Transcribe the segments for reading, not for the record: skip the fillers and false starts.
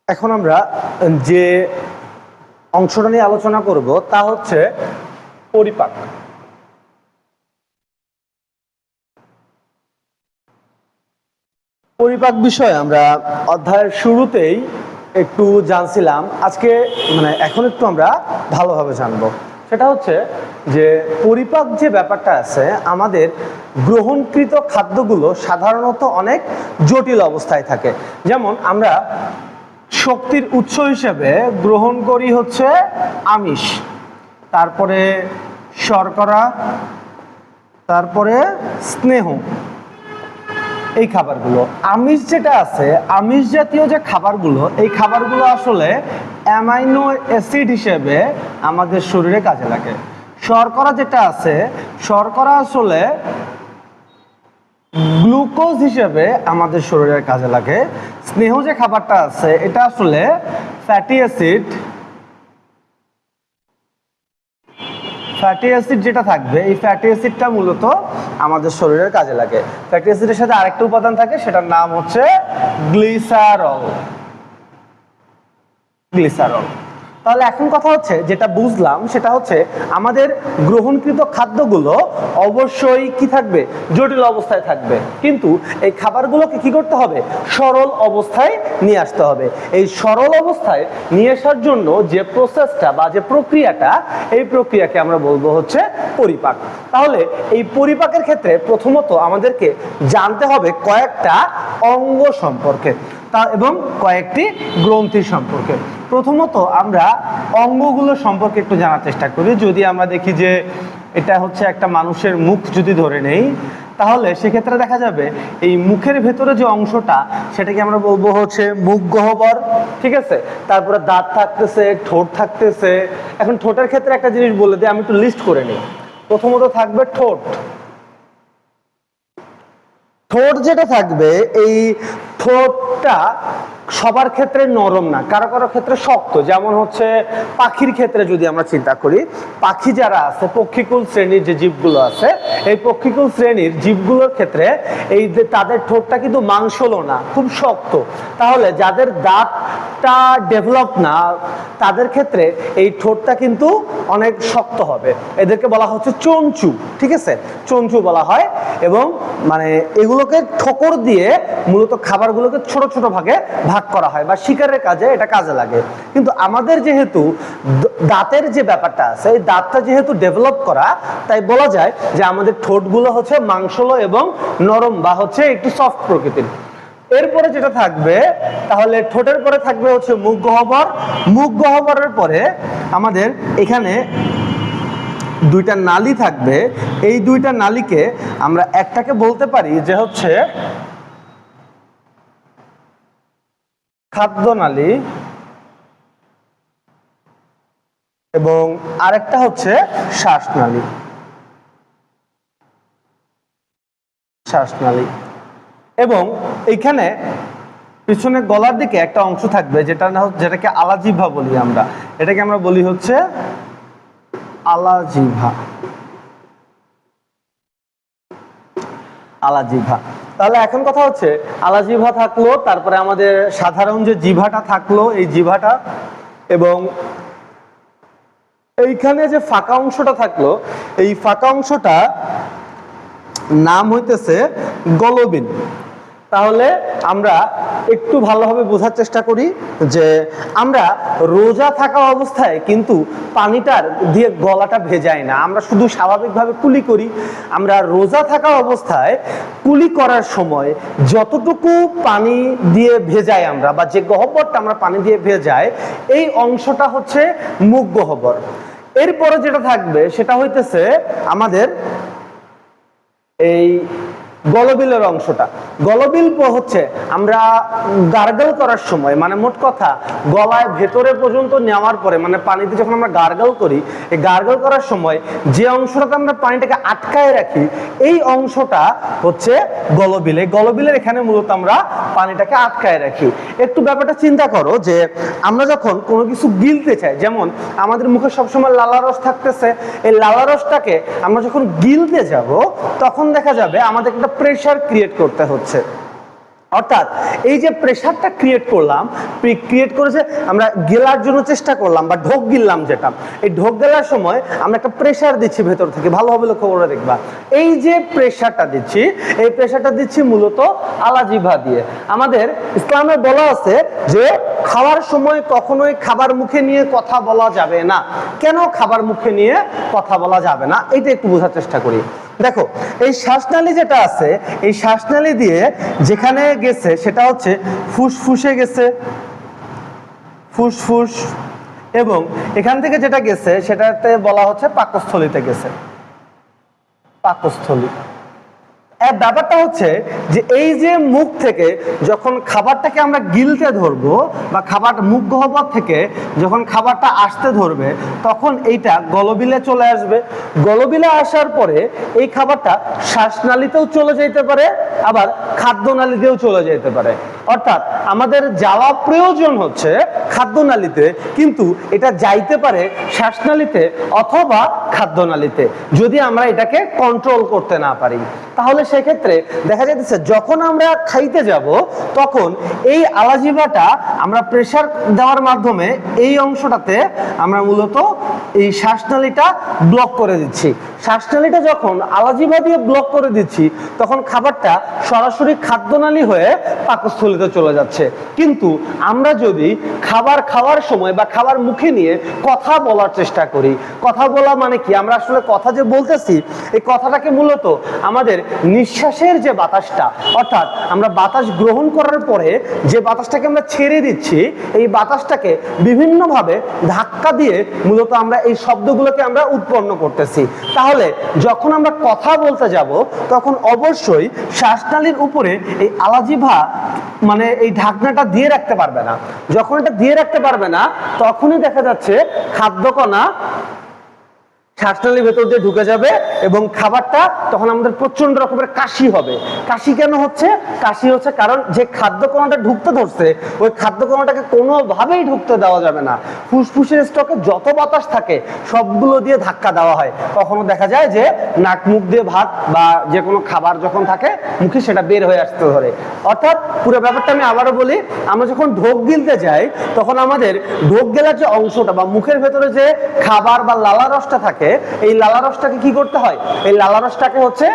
এখন আমরা যে অংশটা নিয়ে আলোচনা করব তা হচ্ছে পরিপাক। পরিপাক বিষয়ে আমরা অধ্যায়ের শুরুতেই একটু জানছিলাম, আজকে এখন একটু আমরা ভালোভাবে জানবো। সেটা হচ্ছে যে পরিপাক যে ব্যাপারটা আছে, আমাদের গ্রহণকৃত খাদ্যগুলো সাধারণত অনেক জটিল অবস্থায় থাকে। যেমন আমরা শক্তির উৎস হিসেবে গ্রহণ করি হচ্ছে আমিষ, তারপরে শর্করা, তারপরে স্নেহ। এই খাবারগুলো, আমিষ যেটা আছে, আমিষ জাতীয় যে খাবারগুলো, এই খাবারগুলো আসলে অ্যামাইনো অ্যাসিড হিসেবে আমাদের শরীরে কাজে লাগে। শর্করা যেটা আছে, শর্করা আসলে গ্লুকোজ হিসেবে আমাদের শরীরের কাজে লাগে। স্নেহ যে খাবারটা আছে, এটা আসলে ফ্যাটি অ্যাসিড, ফ্যাটি অ্যাসিড যেটা থাকবে, এই ফ্যাটি অ্যাসিডটা মূলত আমাদের শরীরের কাজে লাগে। ফ্যাটি অ্যাসিডের সাথে আরেকটা উপাদান থাকে, সেটার নাম হচ্ছে গ্লিসারল। গ্লিসারল। তাহলে এখন কথা হচ্ছে, যেটা বুঝলাম সেটা হচ্ছে আমাদের গ্রহণকৃত খাদ্যগুলো অবশ্যই কি থাকবে, জটিল অবস্থায় থাকবে, কিন্তু এই খাবারগুলোকে কি করতে হবে, সরল অবস্থায় নিয়ে আসতে হবে। এই সরল অবস্থায় নিয়ে আসার জন্য যে প্রসেসটা বা যে প্রক্রিয়াটা, এই প্রক্রিয়াকে আমরা বলবো হচ্ছে পরিপাক। তাহলে এই পরিপাকের ক্ষেত্রে প্রথমত আমাদেরকে জানতে হবে কয়েকটা অঙ্গ সম্পর্কে এবং কয়েকটি গ্রন্থি সম্পর্কে। প্রথমত আমরা অঙ্গগুলো সম্পর্কে একটু জানার চেষ্টা করি। যদি আমরা দেখি যে এটা হচ্ছে একটা মানুষের মুখ যদি ধরে নেই, তাহলে সেক্ষেত্রে দেখা যাবে এই মুখের ভেতরে যে অংশটা, সেটাকে আমরা বলবো হচ্ছে মুখ গহ্বর, ঠিক আছে। তারপরে দাঁত থাকতেছে, ঠোঁট থাকতেছে। এখন ঠোঁটের ক্ষেত্রে একটা জিনিস বলে দিই, আমি একটু লিস্ট করে নিই। প্রথমত থাকবে ঠোঁট। ঠোঁট যেটা থাকবে, এই ঠোঁটটা সবার ক্ষেত্রে নরম না, কারো কারো ক্ষেত্রে শক্ত। যেমন হচ্ছে পাখির ক্ষেত্রে যদি আমরা চিন্তা করি, পাখি যারা আছে, পক্ষীকুল শ্রেণীর যে জীবগুলো আছে, এই পক্ষীকুল শ্রেণীর জীবগুলোর ক্ষেত্রে এই যে তাদের ঠোঁটটা কিন্তু মাংসলো না, খুব শক্ত। তাহলে যাদের দাঁতটা ডেভেলপ না, তাদের ক্ষেত্রে এই ঠোঁটটা কিন্তু অনেক শক্ত হবে। এদেরকে বলা হচ্ছে চঞ্চু, ঠিক আছে, চঞ্চু বলা হয়। এবং এগুলোকে ঠোকর দিয়ে মূলত খাবারগুলোকে ছোট ছোট ভাগে ভাগ করা হয়, বা শিকারের কাজে এটা কাজে লাগে। কিন্তু আমাদের যেহেতু দাঁতের যে ব্যাপারটা আছে, এই দাঁতটা যেহেতু ডেভেলপ করা, তাই বলা যায় যে আমাদের ঠোঁটগুলো হচ্ছে মাংসলো এবং নরম, বা হচ্ছে একটু সফট প্রকৃতির। এরপরে যেটা থাকবে, তাহলে ঠোঁটের পরে থাকবে হচ্ছে মুখ গহ্বর। মুখ গহ্বরের পরে আমাদের এখানে দুইটা নালী থাকবে। এই দুইটা নালীকে আমরা একটাকে বলতে পারি যে হচ্ছে খাদ্য নালী, এবং আরেকটা হচ্ছে শ্বাসনালী। শ্বাসনালী। এবং এইখানে পিছনে গলার দিকে একটা অংশ থাকবে, যেটাকে আলাজিহ্বা বলি আমরা। এটাকে আমরা বলি হচ্ছে আলাজিহ্বা। আলাজিহ্বা। তাহলে এখন কথা হচ্ছে, আলাজিহ্বা থাকলো, তারপরে আমাদের সাধারণ যে জিহ্বাটা থাকলো, এই জিহ্বাটা, এবং এইখানে যে ফাঁকা অংশটা থাকলো, এই ফাঁকা অংশটা নাম হইতেছে গলবিন। তাহলে আমরা একটু ভালোভাবে বোঝার চেষ্টা করি যে আমরা রোজা থাকা অবস্থায় কিন্তু পানিটার দিয়ে গলাটা ভেজাই না, আমরা শুধু স্বাভাবিকভাবে কুলি করি। আমরা রোজা থাকা অবস্থায় কুলি করার সময় যতটুকু পানি দিয়ে ভেজাই আমরা, বা যে গহ্বরটা আমরা পানি দিয়ে ভেজাই, এই অংশটা হচ্ছে মুখ গহ্বর। এরপরে যেটা থাকবে সেটা হইতেছে আমাদের এই গলবিলের অংশটা। গলবিল হচ্ছে আমরা গার্গল করার সময়, মোট কথা গলায় ভেতরে পর্যন্ত নেওয়ার পরে, পানিতে যখন আমরা গার্গল করি, এই গার্গল করার সময় যে অংশটাতে আমরা পানিটাকে আটকায় রাখি, এই অংশটা হচ্ছে গলবিল। এই গলবিলের এখানে মূলত আমরা পানিটাকে আটকায় রাখি। একটু ব্যাপারটা চিন্তা করো যে আমরা যখন কোনো কিছু গিলতে চাই, যেমন আমাদের মুখে সবসময় লালারস থাকতেছে, এই লালারসটাকে আমরা যখন গিলতে যাব, তখন দেখা যাবে আমাদের একটা প্রেসার ক্রিয়েট করতে হচ্ছে। অর্থাৎ এই যে প্রেসারটা ক্রিয়েট করলাম, ক্রিয়েট করেছে আমরা গেলার জন্য চেষ্টা করলাম বা ঢোক গিললাম, যেটা এই ঢোক গেলার সময় আমরা একটা প্রেসার দিচ্ছি ভেতর থেকে, ভালোভাবে লক্ষ্য করে দেখবা। এই যে প্রেসারটা দিচ্ছি, এই প্রেসারটা দিচ্ছি মূলত আলাজিভা দিয়ে। আমাদের ইসলামে বলা আছে যে খাওয়ার সময় কখনোই খাবার মুখে নিয়ে কথা বলা যাবে না। কেন খাবার মুখে নিয়ে কথা বলা যাবে না, এটা একটু বোঝার চেষ্টা করি। দেখো, এই শ্বাসনালী যেটা আছে, এই শ্বাসনালী দিয়ে যেখানে গেছে সেটা হচ্ছে ফুসফুসে গেছে, ফুসফুস, এবং এখান থেকে যেটা গেছে সেটাতে বলা হচ্ছে পাকস্থলীতে গেছে, পাকস্থলী। ব্যাপারটা হচ্ছে যে এই যে মুখ থেকে যখন খাবারটাকে আমরা গিলতে ধরবো বা খাবার মুখ গহ্বর থেকে যখন খাবারটা আসতে ধরবে, তখন এইটা গলবিলে চলে আসবে। গলবিলে আসার পরে এই খাবারটা শ্বাসনালীতেও চলে যেতে পারে, আবার খাদ্যনালীতেও চলে যেতে পারে। অর্থাৎ আমাদের যাওয়া প্রয়োজন হচ্ছে খাদ্যনালীতে, কিন্তু এটা যাইতে পারে শ্বাসনালীতে অথবা খাদ্যনালীতে, যদি আমরা এটাকে কন্ট্রোল করতে না পারি। তাহলে সেক্ষেত্রে দেখা যাচ্ছে যখন আমরা খাইতে যাব তখন এই আলাজিভাটা আমরা প্রেসার দেওয়ার মাধ্যমে এই অংশটাতে আমরা মূলত এই শ্বাসনালীটা ব্লক করে দিচ্ছি। শ্বাসনালীটা যখন আলাজিভা দিয়ে ব্লক করে দিচ্ছি, তখন খাবারটা সরাসরি খাদ্যনালী হয়ে পাকস্থলীতে চলে যাচ্ছে। কিন্তু আমরা যদি খাবার খাওয়ার সময় বা খাবার মুখে নিয়ে কথা বলার চেষ্টা করি, কথা বলা মানে কি, আমরা আসলে কথা যে বলতেছি, এই কথাটাকে মূলত আমাদের নিঃশ্বাসের যে বাতাসটা, অর্থাৎ আমরা বাতাস গ্রহণ করার পরে যে বাতাসটাকে আমরা ছেড়ে দিচ্ছি, এই বাতাসটাকে বিভিন্নভাবে ধাক্কা দিয়ে মূলত আমরা এই শব্দগুলোকে আমরা উৎপন্ন করতেছি। তাহলে যখন আমরা কথা বলতে যাব তখন অবশ্যই শ্বাসনালীর উপরে এই আলাজিভা মানে এই ঢাকনাটা দিয়ে রাখতে পারবে না। যখন এটা দিয়ে রাখতে পারবে না, তখনই দেখা যাচ্ছে খাদ্যকণা শ্বাসনালীর ভেতর দিয়ে ঢুকে যাবে এবং খাবারটা তখন আমাদের প্রচন্ড রকমের কাশি হবে। কাশি কেন হচ্ছে? কাশি হচ্ছে কারণ যে খাদ্যকণাটা ঢুকতে ধরছে, ওই খাদ্যকণাটাকে কোনোভাবেই ঢুকতে দেওয়া যাবে না। ফুসফুসের স্টকে যত বাতাস থাকে সবগুলো দিয়ে ধাক্কা দেওয়া হয়। কখনো দেখা যায় যে নাক মুখ দিয়ে ভাত বা যে কোনো খাবার যখন থাকে মুখে, সেটা বের হয়ে আসতে ধরে। অর্থাৎ পুরো ব্যাপারটা আমি আবারও বলি, আমরা যখন ঢোক গিলতে যাই তখন আমাদের ঢোক গেলার যে অংশটা বা মুখের ভেতরে যে খাবার বা লালা রসটা থাকে, এই লালা রসটাকে কি করতে হয়? এই লালা রসটাকে হচ্ছে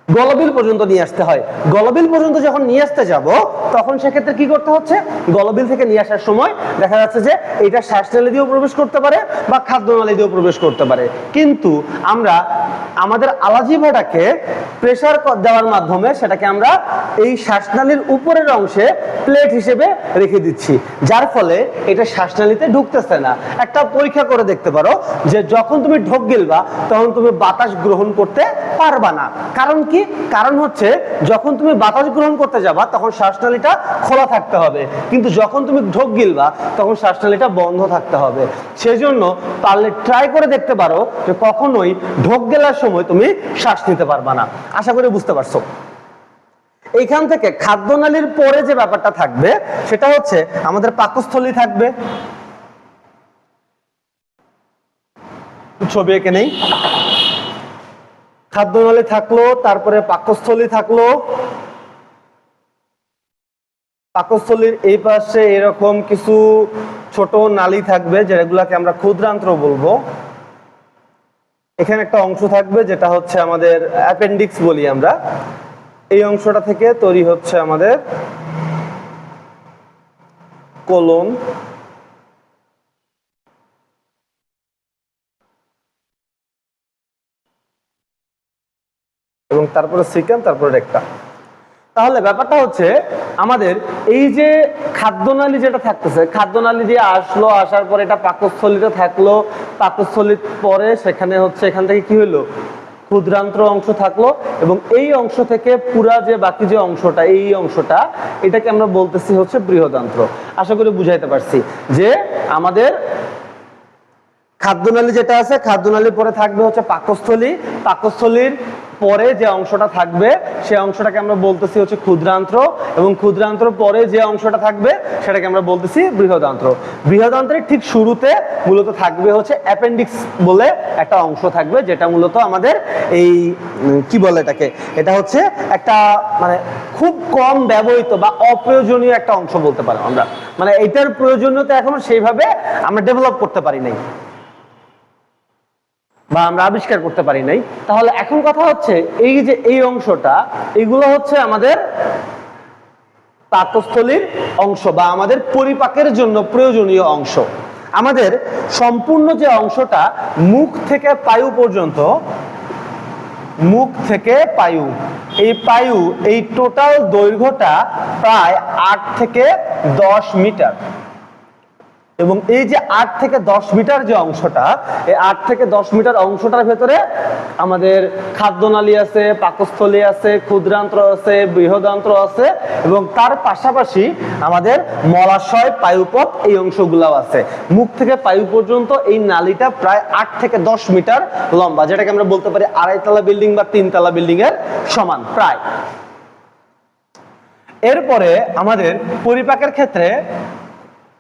গলবিল পর্যন্ত নিয়ে আসতে হয়। গলবিল পর্যন্ত যখন নিয়ে আসতে যাব তখন সেক্ষেত্রে কি করতে হচ্ছে? গলবিল থেকে নিয়ে আসার সময় দেখা যাচ্ছে যে এটা শ্বাসনালী দিয়েও প্রবেশ করতে পারে বা খাদ্যনালী দিয়েও প্রবেশ করতে পারে। কিন্তু আমরা আমাদের আলাজিভাটাকে প্রেসার দেওয়ার মাধ্যমে সেটাকে আমরা এই শ্বাসনালীর উপরের অংশে প্লেট হিসেবে রেখে দিচ্ছি, যার ফলে এটা শ্বাসনালীতে ঢুকতেছে না। একটা পরীক্ষা করে দেখতে পারো যে যখন তুমি ঢোক গিলবা তখন তুমি বাতাস গ্রহণ করতে পারবা না। কারণ কি? কারণ হচ্ছে যখন তুমি বাতাস গ্রহণ করতে যাবা তখন শ্বাসনালীটা খোলা থাকতে হবে, কিন্তু যখন তুমি ঢোক গিলবা তখন শ্বাসনালীটা বন্ধ থাকতে হবে। সেজন্য পারলে ট্রাই করে দেখতে পারো যে কখনোই ঢোক গেলার সময় তুমি শ্বাস নিতে পারবা না। আশা করি বুঝতে পারছো। এইখান থেকে খাদ্যনালীর পরে যে ব্যাপারটা থাকবে সেটা হচ্ছে আমাদের পাকস্থলী থাকবে। ছবি এঁকে নেই। খাদ্যনালী থাকলো, তারপরে পাকস্থলী থাকলো। পাকস্থলীর এই পাশে এরকম কিছু ছোট নালী থাকবে যেগুলাকে আমরা ক্ষুদ্রান্ত্র বলবো। এখানে একটা অংশ থাকবে যেটা হচ্ছে আমাদের অ্যাপেন্ডিক্স বলি আমরা। এই অংশটা থেকে তৈরি হচ্ছে আমাদের কোলন। এবং তারপরে সিকাম, তারপরে রেক্টাম। তাহলে ব্যাপারটা হচ্ছে আমাদের এই যে খাদ্যনালী যেটা থাকতেছে, খাদ্যনালী দিয়ে আসলো, আসার পরে এটা পাকস্থলীতে থাকলো, পাকস্থলীর পরে সেখানে হচ্ছে এখান থেকে কি হলো? ক্ষুদ্রান্ত্র অংশ থাকলো, এবং এই অংশ থেকে পুরা যে বাকি যে অংশটা, এই অংশটা এটাকে আমরা বলতেছি হচ্ছে বৃহদান্ত্র। আশা করি বুঝাইতে পারছি যে আমাদের খাদ্যনালী যেটা আছে, খাদ্যনালীর পরে থাকবে হচ্ছে পাকস্থলী। পাকস্থলীর পরে যে অংশটা থাকবে সেই অংশটাকে আমরা বলতেছি হচ্ছে ক্ষুদ্রান্ত্র, এবং ক্ষুদ্রান্ত্র পরে যে অংশটা থাকবে সেটাকে আমরা বলতেছি বৃহদান্ত্র। বৃহদান্ত্রের ঠিক শুরুতে মূলত থাকবে হচ্ছে অ্যাপেন্ডিক্স বলে একটা অংশ থাকবে, যেটা মূলত আমাদের এই কি বলে এটাকে, এটা হচ্ছে একটা মানে খুব কম ব্যবহৃত বা অপ্রয়োজনীয় একটা অংশ বলতে পারি আমরা, মানে এটার প্রয়োজনীয়তা এখনো সেইভাবে আমরা ডেভেলপ করতে পারি নাই বা আমরা আবিষ্কার করতে পারি নাই। তাহলে এখন কথা হচ্ছে এই যে এই অংশটা, এগুলো হচ্ছে আমাদের পাকস্থলীর অংশ বা আমাদের পরিপাকের জন্য প্রয়োজনীয় অংশ। আমাদের সম্পূর্ণ যে অংশটা মুখ থেকে পায়ু পর্যন্ত, মুখ থেকে পায়ু, এই পায়ু এই টোটাল দৈর্ঘ্যটা প্রায় 8 থেকে 10 মিটার। এবং এই যে 8 থেকে 10 মিটার যে অংশটা, এই 8 থেকে 10 মিটার অংশটার ভেতরে আমাদের খাদ্যনালী আছে, পাকস্থলী আছে, ক্ষুদ্রান্ত্র আছে, বৃহদান্ত্র আছে, এবং তার পাশাপাশি আমাদের মলাশয়, পায়ুপথ এই অংশগুলোও আছে। মুখ থেকে পায়ু পর্যন্ত এই নালীটা প্রায় 8 থেকে 10 মিটার লম্বা, যেটাকে আমরা বলতে পারি 2.5 তলা বিল্ডিং বা 3 তলা বিল্ডিং এর সমান প্রায়। এরপরে আমাদের পরিপাকের ক্ষেত্রে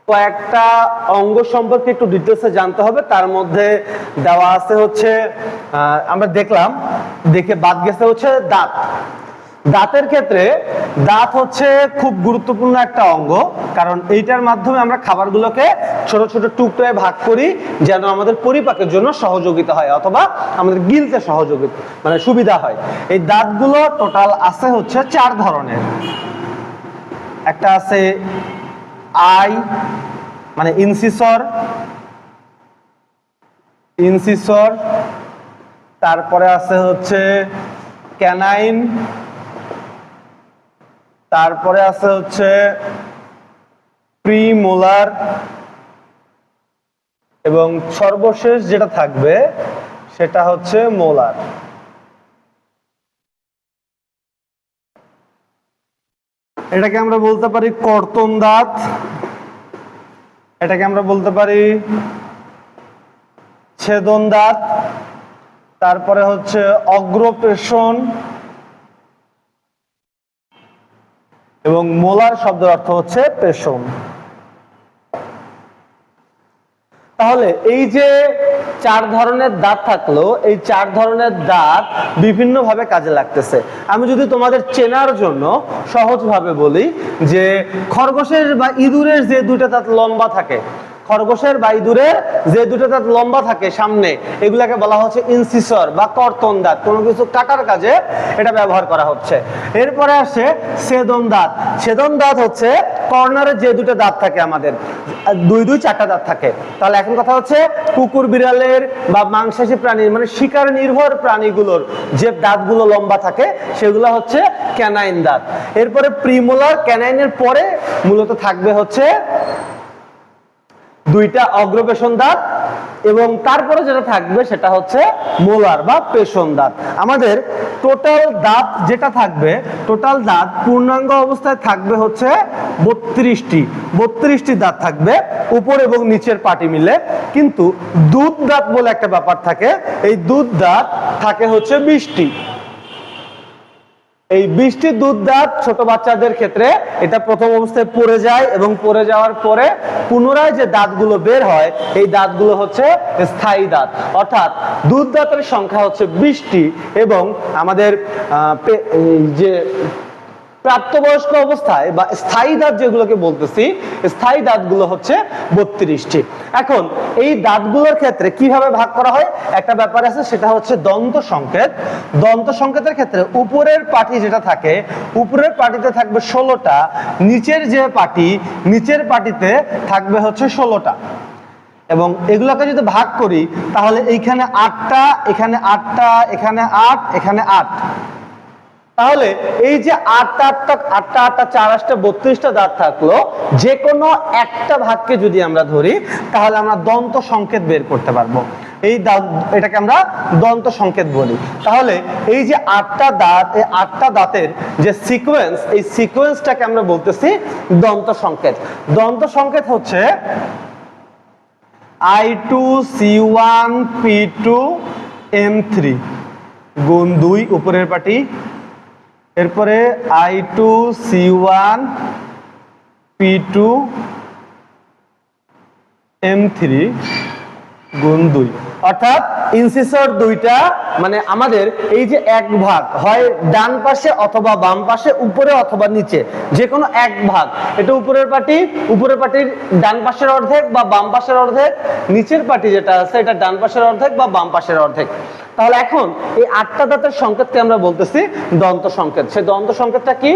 কয়েকটা অঙ্গ সম্পর্কে একটু ডিটেলসে জানতে হবে। তার মধ্যে দেওয়া আছে হচ্ছে আমরা দেখলাম, দেখে বাদ গেছে হচ্ছে দাঁত। দাঁতের ক্ষেত্রে দাঁত হচ্ছে খুব গুরুত্বপূর্ণ একটা অঙ্গ, কারণ এইটার মাধ্যমে আমরা খাবারগুলোকে ছোট ছোট টুকরায় ভাগ করি যেন আমাদের পরিপাকের জন্য সহযোগিতা হয় অথবা আমাদের গিলতে সহযোগিতা মানে সুবিধা হয়। এই দাঁতগুলো টোটাল আছে হচ্ছে 4 ধরনের। একটা আছে আই মানে ইনসিসর, ইনসিসর, তারপরে আছে হচ্ছে ক্যানাইন, তারপরে আছে হচ্ছে প্রিমোলার, এবং সর্বশেষ যেটা থাকবে সেটা হচ্ছে মোলার। এটাকে আমরা বলতে পারি কর্তন দাঁত, এটাকে আমরা বলতে পারি ছেদন দাঁত, তারপরে হচ্ছে অগ্রপেশন, এবং মোলার শব্দের অর্থ হচ্ছে পেশন। তাহলে এই যে 4 ধরনের দাঁত থাকলো, এই 4 ধরনের দাঁত বিভিন্ন ভাবে কাজে লাগতেছে। আমি যদি তোমাদের চেনার জন্য সহজভাবে বলি যে খরগোশের বা ইঁদুরের যে 2টা দাঁত লম্বা থাকে, খরগোশের বা ইঁদুরের যে 2টা দাঁত লম্বা থাকে সামনে, এগুলাকে বলা হচ্ছে ইনসিসর বা কর্তন দাঁত, কোনো কিছু কাটার কাজে এটা ব্যবহার করা হচ্ছে। এরপরে আসে ছেদন দাঁত। ছেদন দাঁত হচ্ছে কর্নারে যে 2টা দাঁত থাকে আমাদের, 4টা দাঁত থাকে। তাহলে এখন কথা হচ্ছে কুকুর বিড়ালের বা মাংসাশী প্রাণীর মানে শিকার নির্ভর প্রাণীগুলোর যে দাঁতগুলো লম্বা থাকে সেগুলো হচ্ছে ক্যানাইন দাঁত। এরপরে প্রিমোলার, ক্যানাইনের পরে মূলত থাকবে হচ্ছে 2টা অগ্রপেশন দাঁত, এবং তারপরে যেটা থাকবে সেটা হচ্ছে মোলার বা পেশন দাঁত। আমাদের টোটাল দাঁত যেটা থাকবে, টোটাল দাঁত পূর্ণাঙ্গ অবস্থায় থাকবে হচ্ছে 32টি দাঁত থাকবে উপর এবং নিচের পাটি মিলে। কিন্তু দুধ দাঁত বলে একটা ব্যাপার থাকে, এই দুধ দাঁত থাকে হচ্ছে 20টি। এই 20টি দুধ দাঁত ছোট বাচ্চাদের ক্ষেত্রে এটা প্রথম অবস্থায় পড়ে যায়, এবং পড়ে যাওয়ার পরে পুনরায় যে দাঁতগুলো বের হয় এই দাঁতগুলো হচ্ছে স্থায়ী দাঁত। অর্থাৎ দুধ দাঁতের সংখ্যা হচ্ছে 20টি, এবং আমাদের যে প্রাপ্তবয়স্ক অবস্থায় বা স্থায়ী দাঁত যেগুলোকে বলতেছি, স্থায়ী দাঁতগুলো হচ্ছে 32টি। এখন এই দাঁতগুলোর ক্ষেত্রে কিভাবে ভাগ করা হয় একটা ব্যাপার আছে, সেটা হচ্ছে দন্ত সংকেত। দন্ত সংকেতের ক্ষেত্রে উপরের পাটি যেটা থাকে, উপরের পাটিতে থাকবে 16টা, নিচের যে পাটি, নিচের পাটিতে থাকবে হচ্ছে 16টা। এবং এগুলোকে যদি ভাগ করি তাহলে এইখানে 8টা, এখানে 8টা, এখানে 8, এখানে 8। তাহলে এই যে 8টা 4 8টা 32টা দাঁত থাকলো, যে কোনো একটা ভাগকে যদি আমরা ধরি তাহলে আমরা দন্ত সংকেত বের করতে পারবো। এই দাঁত, এটাকে আমরা দন্ত সংকেত বলি। তাহলে এই যে 8টা দাঁত, এই 8টা দাঁতের যে সিকোয়েন্স, এই সিকোয়েন্সটাকে আমরা বলতেছি দন্ত সংকেত। দন্ত সংকেত হচ্ছে I2 C1 P2 M3 গুণ 2 উপরের পাটি, এরপরে I2 C1 P2 M3 গুণ 2, অর্থাৎ ইনসিসর দুইটা, মানে আমাদের এই যে এক ভাগ হয় ডান পাশে অথবা বাম পাশে, উপরে অথবা নিচে, যে কোনো এক ভাগ, এটা উপরের পাটির ডান পাশের অর্ধেক বা বাম পাশের অর্ধেক, নিচের পাটি যেটা আছে এটা ডান পাশের অর্ধেক বা বাম পাশের অর্ধেক। তাহলে এখন এই 8টা দাঁতের সংকেতকে আমরা বলতেছি দন্ত সংকেত। সেই দন্ত সংকেতটা কি?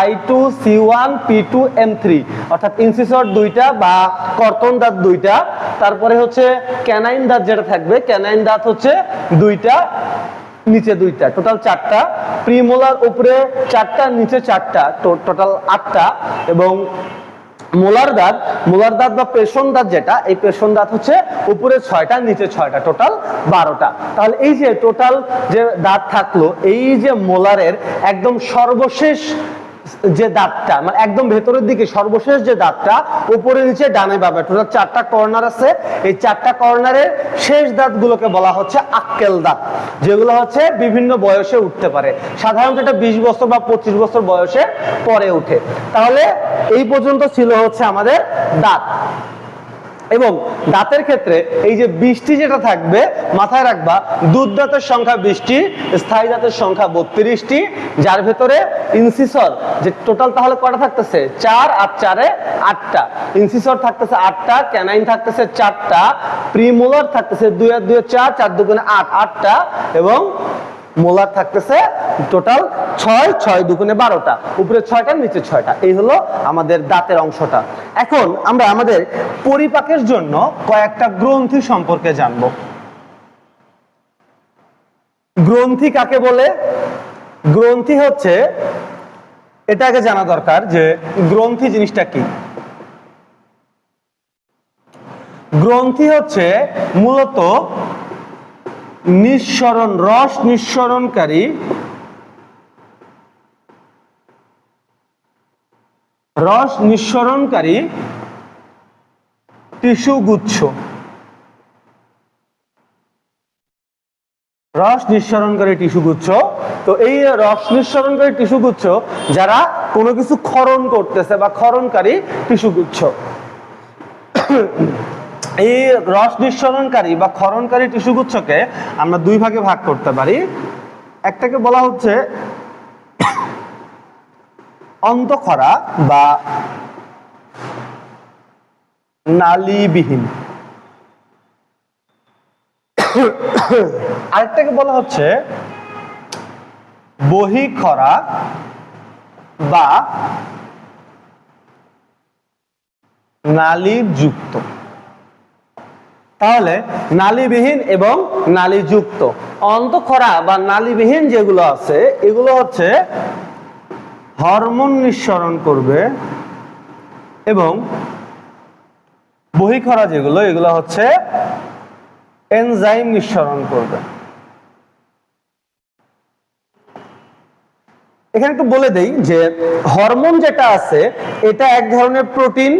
I2 C1 P2 M3, অর্থাৎ ইনসিসর দুইটা বা কর্তন দাঁত দুইটা, তারপরে হচ্ছে ক্যানাইন দাঁত যেটা থাকবে, ক্যানাইন দাঁত হচ্ছে দুইটা, নিচে দুইটা, টোটাল 4টা, প্রিমোলার উপরে 4টা, নিচে 4টা, টোটাল 8টা, এবং মোলার দাঁত বা পেশন দাঁত যেটা, এই পেশন দাঁত হচ্ছে উপরে 6টা, নিচে 6টা, টোটাল 12টা। তাহলে এই যে টোটাল যে দাঁত থাকলো, এই যে মোলারের একদম সর্বশেষ যে দাঁতটা, মানে একদম ভেতরের দিকে সর্বশেষ যে দাঁতটা, উপরে নিচে ডানে বামে টোটাল 4টা কর্নার আছে। এই 4টা কর্নারের শেষ দাঁতগুলোকে বলা হচ্ছে আক্কেল দাঁত, যেগুলো হচ্ছে বিভিন্ন বয়সে উঠতে পারে। সাধারণত এটা 20 বছর বা 25 বছর বয়সে পরে উঠে। তাহলে এই পর্যন্ত ছিল হচ্ছে আমাদের দাঁত। এবং দাঁতের ক্ষেত্রে এই যে 20টি যেটা থাকবে, মাথায় রাখবা, দুধ দাঁতের সংখ্যা 20টি, স্থায়ী দাঁতের সংখ্যা 32টি, যার ভেতরে ইনসিসর যে টোটাল তাহলে কয়টা থাকতেছে? 4 আর 4-এ 8টা, ইনসিসর থাকতেছে 8টা, ক্যানাইন থাকতেছে 4টা, প্রিমোলার থাকতেছে 2 আর 2 4, 4 2 8, 8টা, এবং মোলার থাকতেছে টোটাল 6, 6 2 12টা, উপরে 6টা, নিচে 6টা। এই হলো আমাদের দাঁতের অংশটা। এখন আমরা আমাদের পরিপাকের জন্য কয়েকটা গ্রন্থি সম্পর্কে জানবো। গ্রন্থি কাকে বলে? গ্রন্থি হচ্ছে, এটা আগে জানা দরকার যে গ্রন্থি জিনিসটা কি। গ্রন্থি হচ্ছে মূলত নিঃসরণ, রস নিঃসরণকারী টিস্যু গুচ্ছ। রস নিঃসরণকারী টিস্যু গুচ্ছ। তো এই রস নিঃসরণকারী টিস্যু গুচ্ছ যারা কোনো কিছু ক্ষরণ করতেছে বা ক্ষরণকারী টিস্যু গুচ্ছ। এই রস নিঃসরণকারী বা ক্ষরণকারী টিস্যু গুচ্ছকে আমরা দুই ভাগে ভাগ করতে পারি। একটাকে বলা হচ্ছে অন্তঃক্ষরা বা নালীবিহীন, আরেকটাকে বলা হচ্ছে বহিঃক্ষরা বা নালীযুক্ত। তাহলে নালীবিহীন এবং নালীযুক্ত। অন্তঃক্ষরা বা নালীবিহীন যেগুলো আছে, এগুলো হচ্ছে হরমোন নিঃসরণ করবে, এবং বহিঃক্ষরা যেগুলো, এগুলো হচ্ছে এনজাইম নিঃসরণ করবে। এখানে একটু বলে দেই যে হরমোন যেটা আছে এটা এক ধরনের প্রোটিন,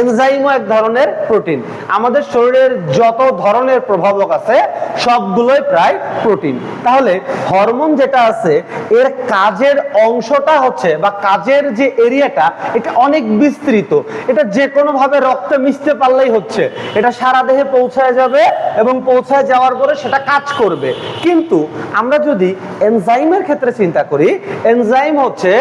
এনজাইমও এক ধরনের প্রোটিন। আমাদের শরীরের যত ধরনের প্রভাবক আছে সবগুলোই প্রায় প্রোটিন। তাহলে হরমোন যেটা আছে এর কাজের অংশটা হচ্ছে, বা কাজের যে এরিয়াটা, এটা অনেক বিস্তৃত। এটা যে কোনো ভাবে রক্তে মিশতে পারলেই হচ্ছে, এটা সারা দেহে পৌঁছায় যাবে এবং পৌঁছায় যাওয়ার পরে সেটা কাজ করবে। কিন্তু আমরা যদি এনজাইমের ক্ষেত্রে চিন্তা করি, এনজাইম হচ্ছে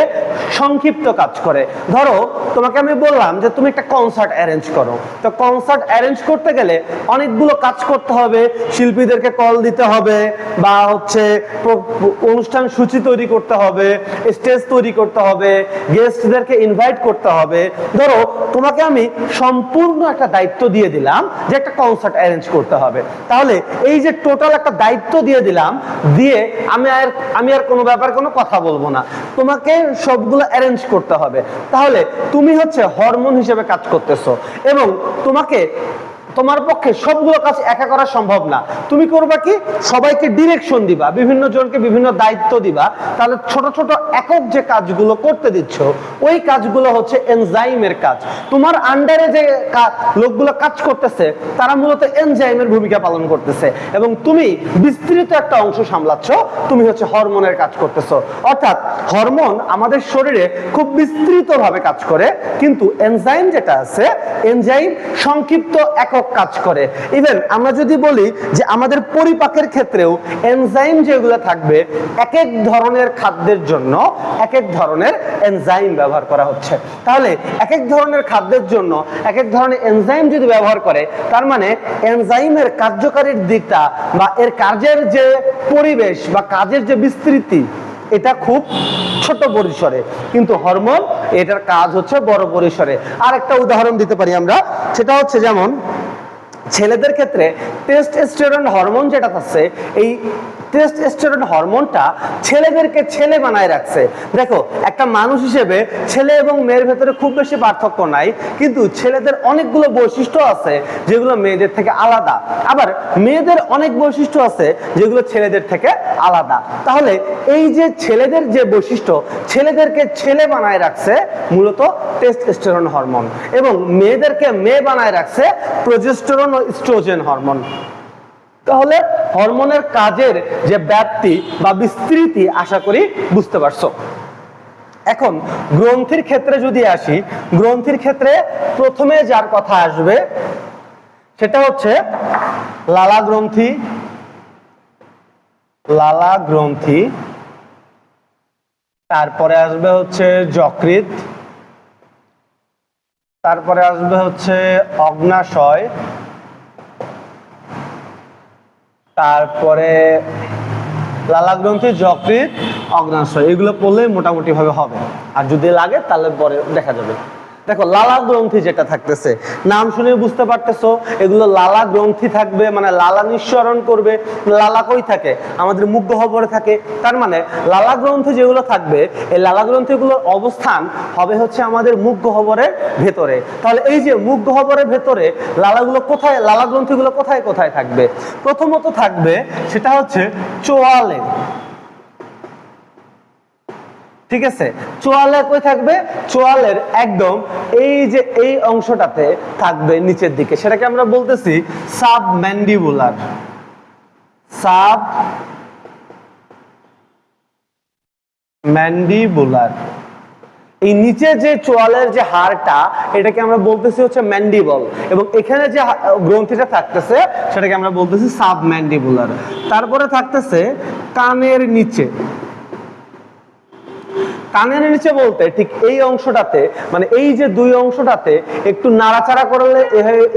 সংক্ষিপ্ত কাজ করে। ধরো তোমাকে আমি বললাম যে তুমি একটা কনসার্ট অ্যারেঞ্জ করো, তো কনসার্ট অ্যারেঞ্জ করতে গেলে অনেকগুলো কাজ করতে হবে, শিল্পীদেরকে কল দিতে হবে, বা হচ্ছে অনুষ্ঠান সূচি তৈরি করতে হবে, স্টেজ তৈরি করতে হবে, গেস্টদেরকে ইনভাইট করতে হবে। ধরো তোমাকে আমি সম্পূর্ণ একটা দায়িত্ব দিয়ে দিলাম যে একটা কনসার্ট অ্যারেঞ্জ করতে হবে। তাহলে এই যে টোটাল একটা দায়িত্ব দিয়ে দিলাম, দিয়ে আমি আর কোনো ব্যাপারে কোনো কথা বলবো না, তোমাকে সবগুলো অ্যারেঞ্জ করতে হবে। তাহলে তুমি হচ্ছে হরমোন হিসেবে কাজ করতেছো, এবং তোমাকে তোমার পক্ষে সবগুলো কাজ একা করা সম্ভব না। তুমি করবা কি, সবাইকে ডিরেকশন দিবা, বিভিন্ন জনকে বিভিন্ন দায়িত্ব দিবা। তাহলে ছোট ছোট একক যে কাজগুলো করতে দিচ্ছ, ওই কাজগুলো হচ্ছে এনজাইমের কাজ। তোমার আন্ডারে যে লোকগুলো কাজ করতেছে তারা মূলত এনজাইমের ভূমিকা পালন করতেছে, এবং তুমি বিস্তৃত একটা অংশ সামলাচ্ছ, তুমি হচ্ছে হরমোনের কাজ করতেছো। অর্থাৎ হরমোন আমাদের শরীরে খুব বিস্তৃতভাবে কাজ করে, কিন্তু এনজাইম যেটা আছে, এনজাইম সংক্ষিপ্ত একক কাজ করে। ইভেন আমরা যদি বলি যে আমাদের পরিপাকের ক্ষেত্রেও এনজাইম যেগুলো থাকবে, এক এক ধরনের খাদ্যের জন্য এক এক ধরনের এনজাইম ব্যবহার করা হচ্ছে। তাহলে এক এক ধরনের খাদ্যের জন্য এক এক ধরনের এনজাইম যদি ব্যবহার করে, তার মানে এনজাইমের কার্যকারীর দিকটা বা এর কাজের যে পরিবেশ বা কাজের যে বিস্তৃতি, এটা খুব ছোট পরিসরে, কিন্তু হরমোন এটার কাজ হচ্ছে বড় পরিসরে। আর একটা উদাহরণ দিতে পারি আমরা, সেটা হচ্ছে যেমন ছেলেদের ক্ষেত্রে টেস্টোস্টেরন হরমোন যেটা আছে, এই টেস্টোস্টেরন হরমোনটা ছেলেদেরকে ছেলে বানায় রাখছে। দেখো, একটা মানুষ হিসেবে ছেলে এবং মেয়ের ভেতরে খুব বেশি পার্থক্য নাই, কিন্তু ছেলেদের অনেকগুলো বৈশিষ্ট্য আছে যেগুলো মেয়েদের থেকে আলাদা, আবার মেয়েদের অনেক বৈশিষ্ট্য আছে যেগুলো ছেলেদের থেকে আলাদা। তাহলে এই যে ছেলেদের যে বৈশিষ্ট্য, ছেলেদেরকে ছেলে বানায় রাখছে মূলত টেস্টোস্টেরন হরমোন, এবং মেয়েদেরকে মেয়ে বানায় রাখছে প্রোজেস্টেরন ও ইস্ট্রোজেন হরমোন। তাহলে হরমোনের কাজের যে ব্যাপ্তি বা বিস্তৃতি আশা করি বুঝতে পারছো। এখন গ্রন্থির ক্ষেত্রে যদি আসি, গ্রন্থির ক্ষেত্রে প্রথমে যার কথা আসবে সেটা হচ্ছে লালা গ্রন্থি। লালা গ্রন্থি, তারপরে আসবে হচ্ছে যকৃৎ, তারপরে আসবে হচ্ছে অগ্নাশয়, তারপরে লালা গ্রন্থি, যকৃৎ, অগ্নাশয়, এগুলো পড়লে মোটামুটি ভাবে হবে, আর যদি লাগে তাহলে পরে দেখা যাবে। দেখো, লালা গ্রন্থি যেটা থাকতেছে, নাম শুনে বুঝতে পারতেছো এগুলো লালা গ্রন্থি থাকবে, মানে লালা নিঃসরণ করবে। লালা কই থাকে? আমাদের মুখ গহ্বরে থাকে। তার মানে লালা গ্রন্থি যেগুলো থাকবে, এই লালা গ্রন্থিগুলোর অবস্থান হবে হচ্ছে আমাদের মুখ গহ্বরের ভেতরে। তাহলে এই যে মুখ গহ্বরের ভেতরে লালাগুলো কোথায়, লালা গ্রন্থিগুলো কোথায় কোথায় থাকবে? প্রথমত থাকবে সেটা হচ্ছে চোয়ালে। ঠিক আছে, চোয়ালে কই থাকবে? চোয়ালের একদম এই যে এই অংশটাতে থাকবে নিচের দিকে, সেটাকে আমরা বলতেছি সাবম্যান্ডিবুলার। সাবম্যান্ডিবুলার, এই নিচে যে চোয়ালের যে হাড়টা, এটাকে আমরা বলতেছি হচ্ছে ম্যান্ডিবল, এবং এখানে যে গ্রন্থিটা থাকতেছে সেটাকে আমরা বলতেছি সাবম্যান্ডিবুলার। তারপরে থাকতেছে কানের নিচে। কানের নিচে বলতে ঠিক এই অংশটাতে, মানে এই যে দুই অংশটাতে একটু নাড়াচাড়া করলে,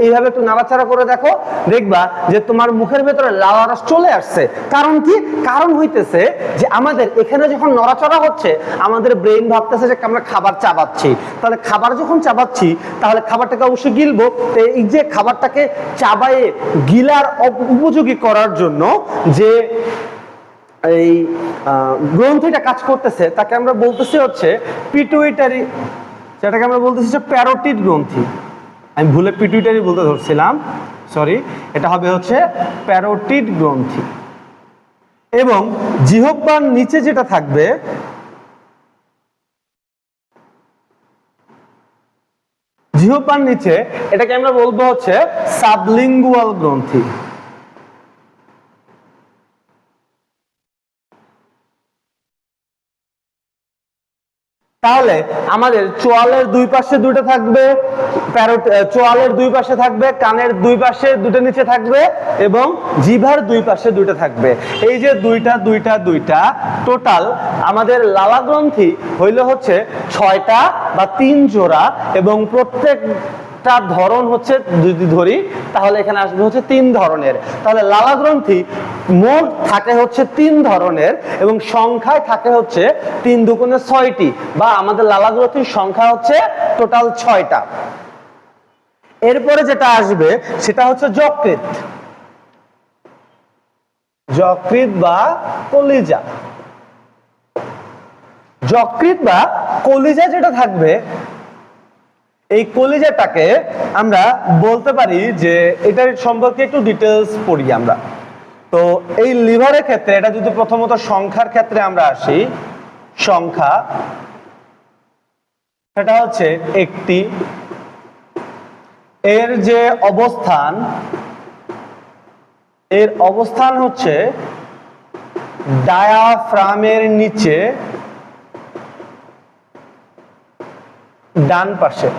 এইভাবে একটু নাড়াচাড়া করে দেখো, দেখবা যে তোমার মুখের ভেতরে লালা রস চলে আসছে। কারণ কি? কারণ হইতেছে যে আমাদের এখানে যখন নড়াচড়া হচ্ছে, আমাদের ব্রেইন ভাবতেছে যে আমরা খাবার চাবাচ্ছি। তাহলে খাবার যখন চাবাচ্ছি, তাহলে খাবারটাকে অবশ্যই গিলবো। তো এই যে খাবারটাকে চাবায়ে গিলার উপযোগী করার জন্য যে এই গ্রন্থিটা কাজ করতেছে, তাকে আমরা বলতেছি হচ্ছে পিটুইটারি, যেটাকে আমরা বলতেছি হচ্ছে প্যারোটিড গ্রন্থি। আমি ভুলে পিটুইটারি বলতে ধরছিলাম, সরি, এটা হবে হচ্ছে প্যারোটিড গ্রন্থি। এবং জিহ্বার নিচে যেটা থাকবে, জিহ্বার নিচে, এটাকে আমরা বলবো হচ্ছে সাবলিঙ্গুয়াল গ্রন্থি। তাহলে আমাদের চোয়ালের দুই পাশে দুটো থাকবে, চোয়ালের দুই পাশে থাকবে, কানের দুই পাশে দুটো নিচে থাকবে, এবং জিভার দুই পাশে দুটো থাকবে। এই যে দুইটা দুইটা দুইটা টোটাল আমাদের লালা গ্রন্থি হইলে হচ্ছে 6টা বা 3 জোড়া, এবং প্রত্যেক ধরন হচ্ছে যদি ধরি তাহলে এখানে আসবে হচ্ছে 3 ধরনের। তাহলে লালা গ্রন্থি মোট থাকে হচ্ছে 3 ধরনের, এবং সংখ্যায় থাকে হচ্ছে 3 দুগুণে 6টি, বা আমাদের লালা গ্রন্থির সংখ্যা হচ্ছে টোটাল 6টা। এরপরে যেটা আসবে সেটা হচ্ছে যকৃৎ। যকৃৎ বা কলিজা। যকৃৎ বা কলিজা যেটা থাকবে, এই কলিজাটাকে আমরা বলতে পারি যে এটার সম্পর্কে একটু ডিটেলস পড়ি আমরা। তো এই লিভারের ক্ষেত্রে এটা যদি প্রথমত সংখ্যার ক্ষেত্রে আমরা আসি, সংখ্যা সেটা হচ্ছে একটি। এর যে অবস্থান, এর অবস্থান হচ্ছে ডায়াফ্রামের নিচে ডান পাশে।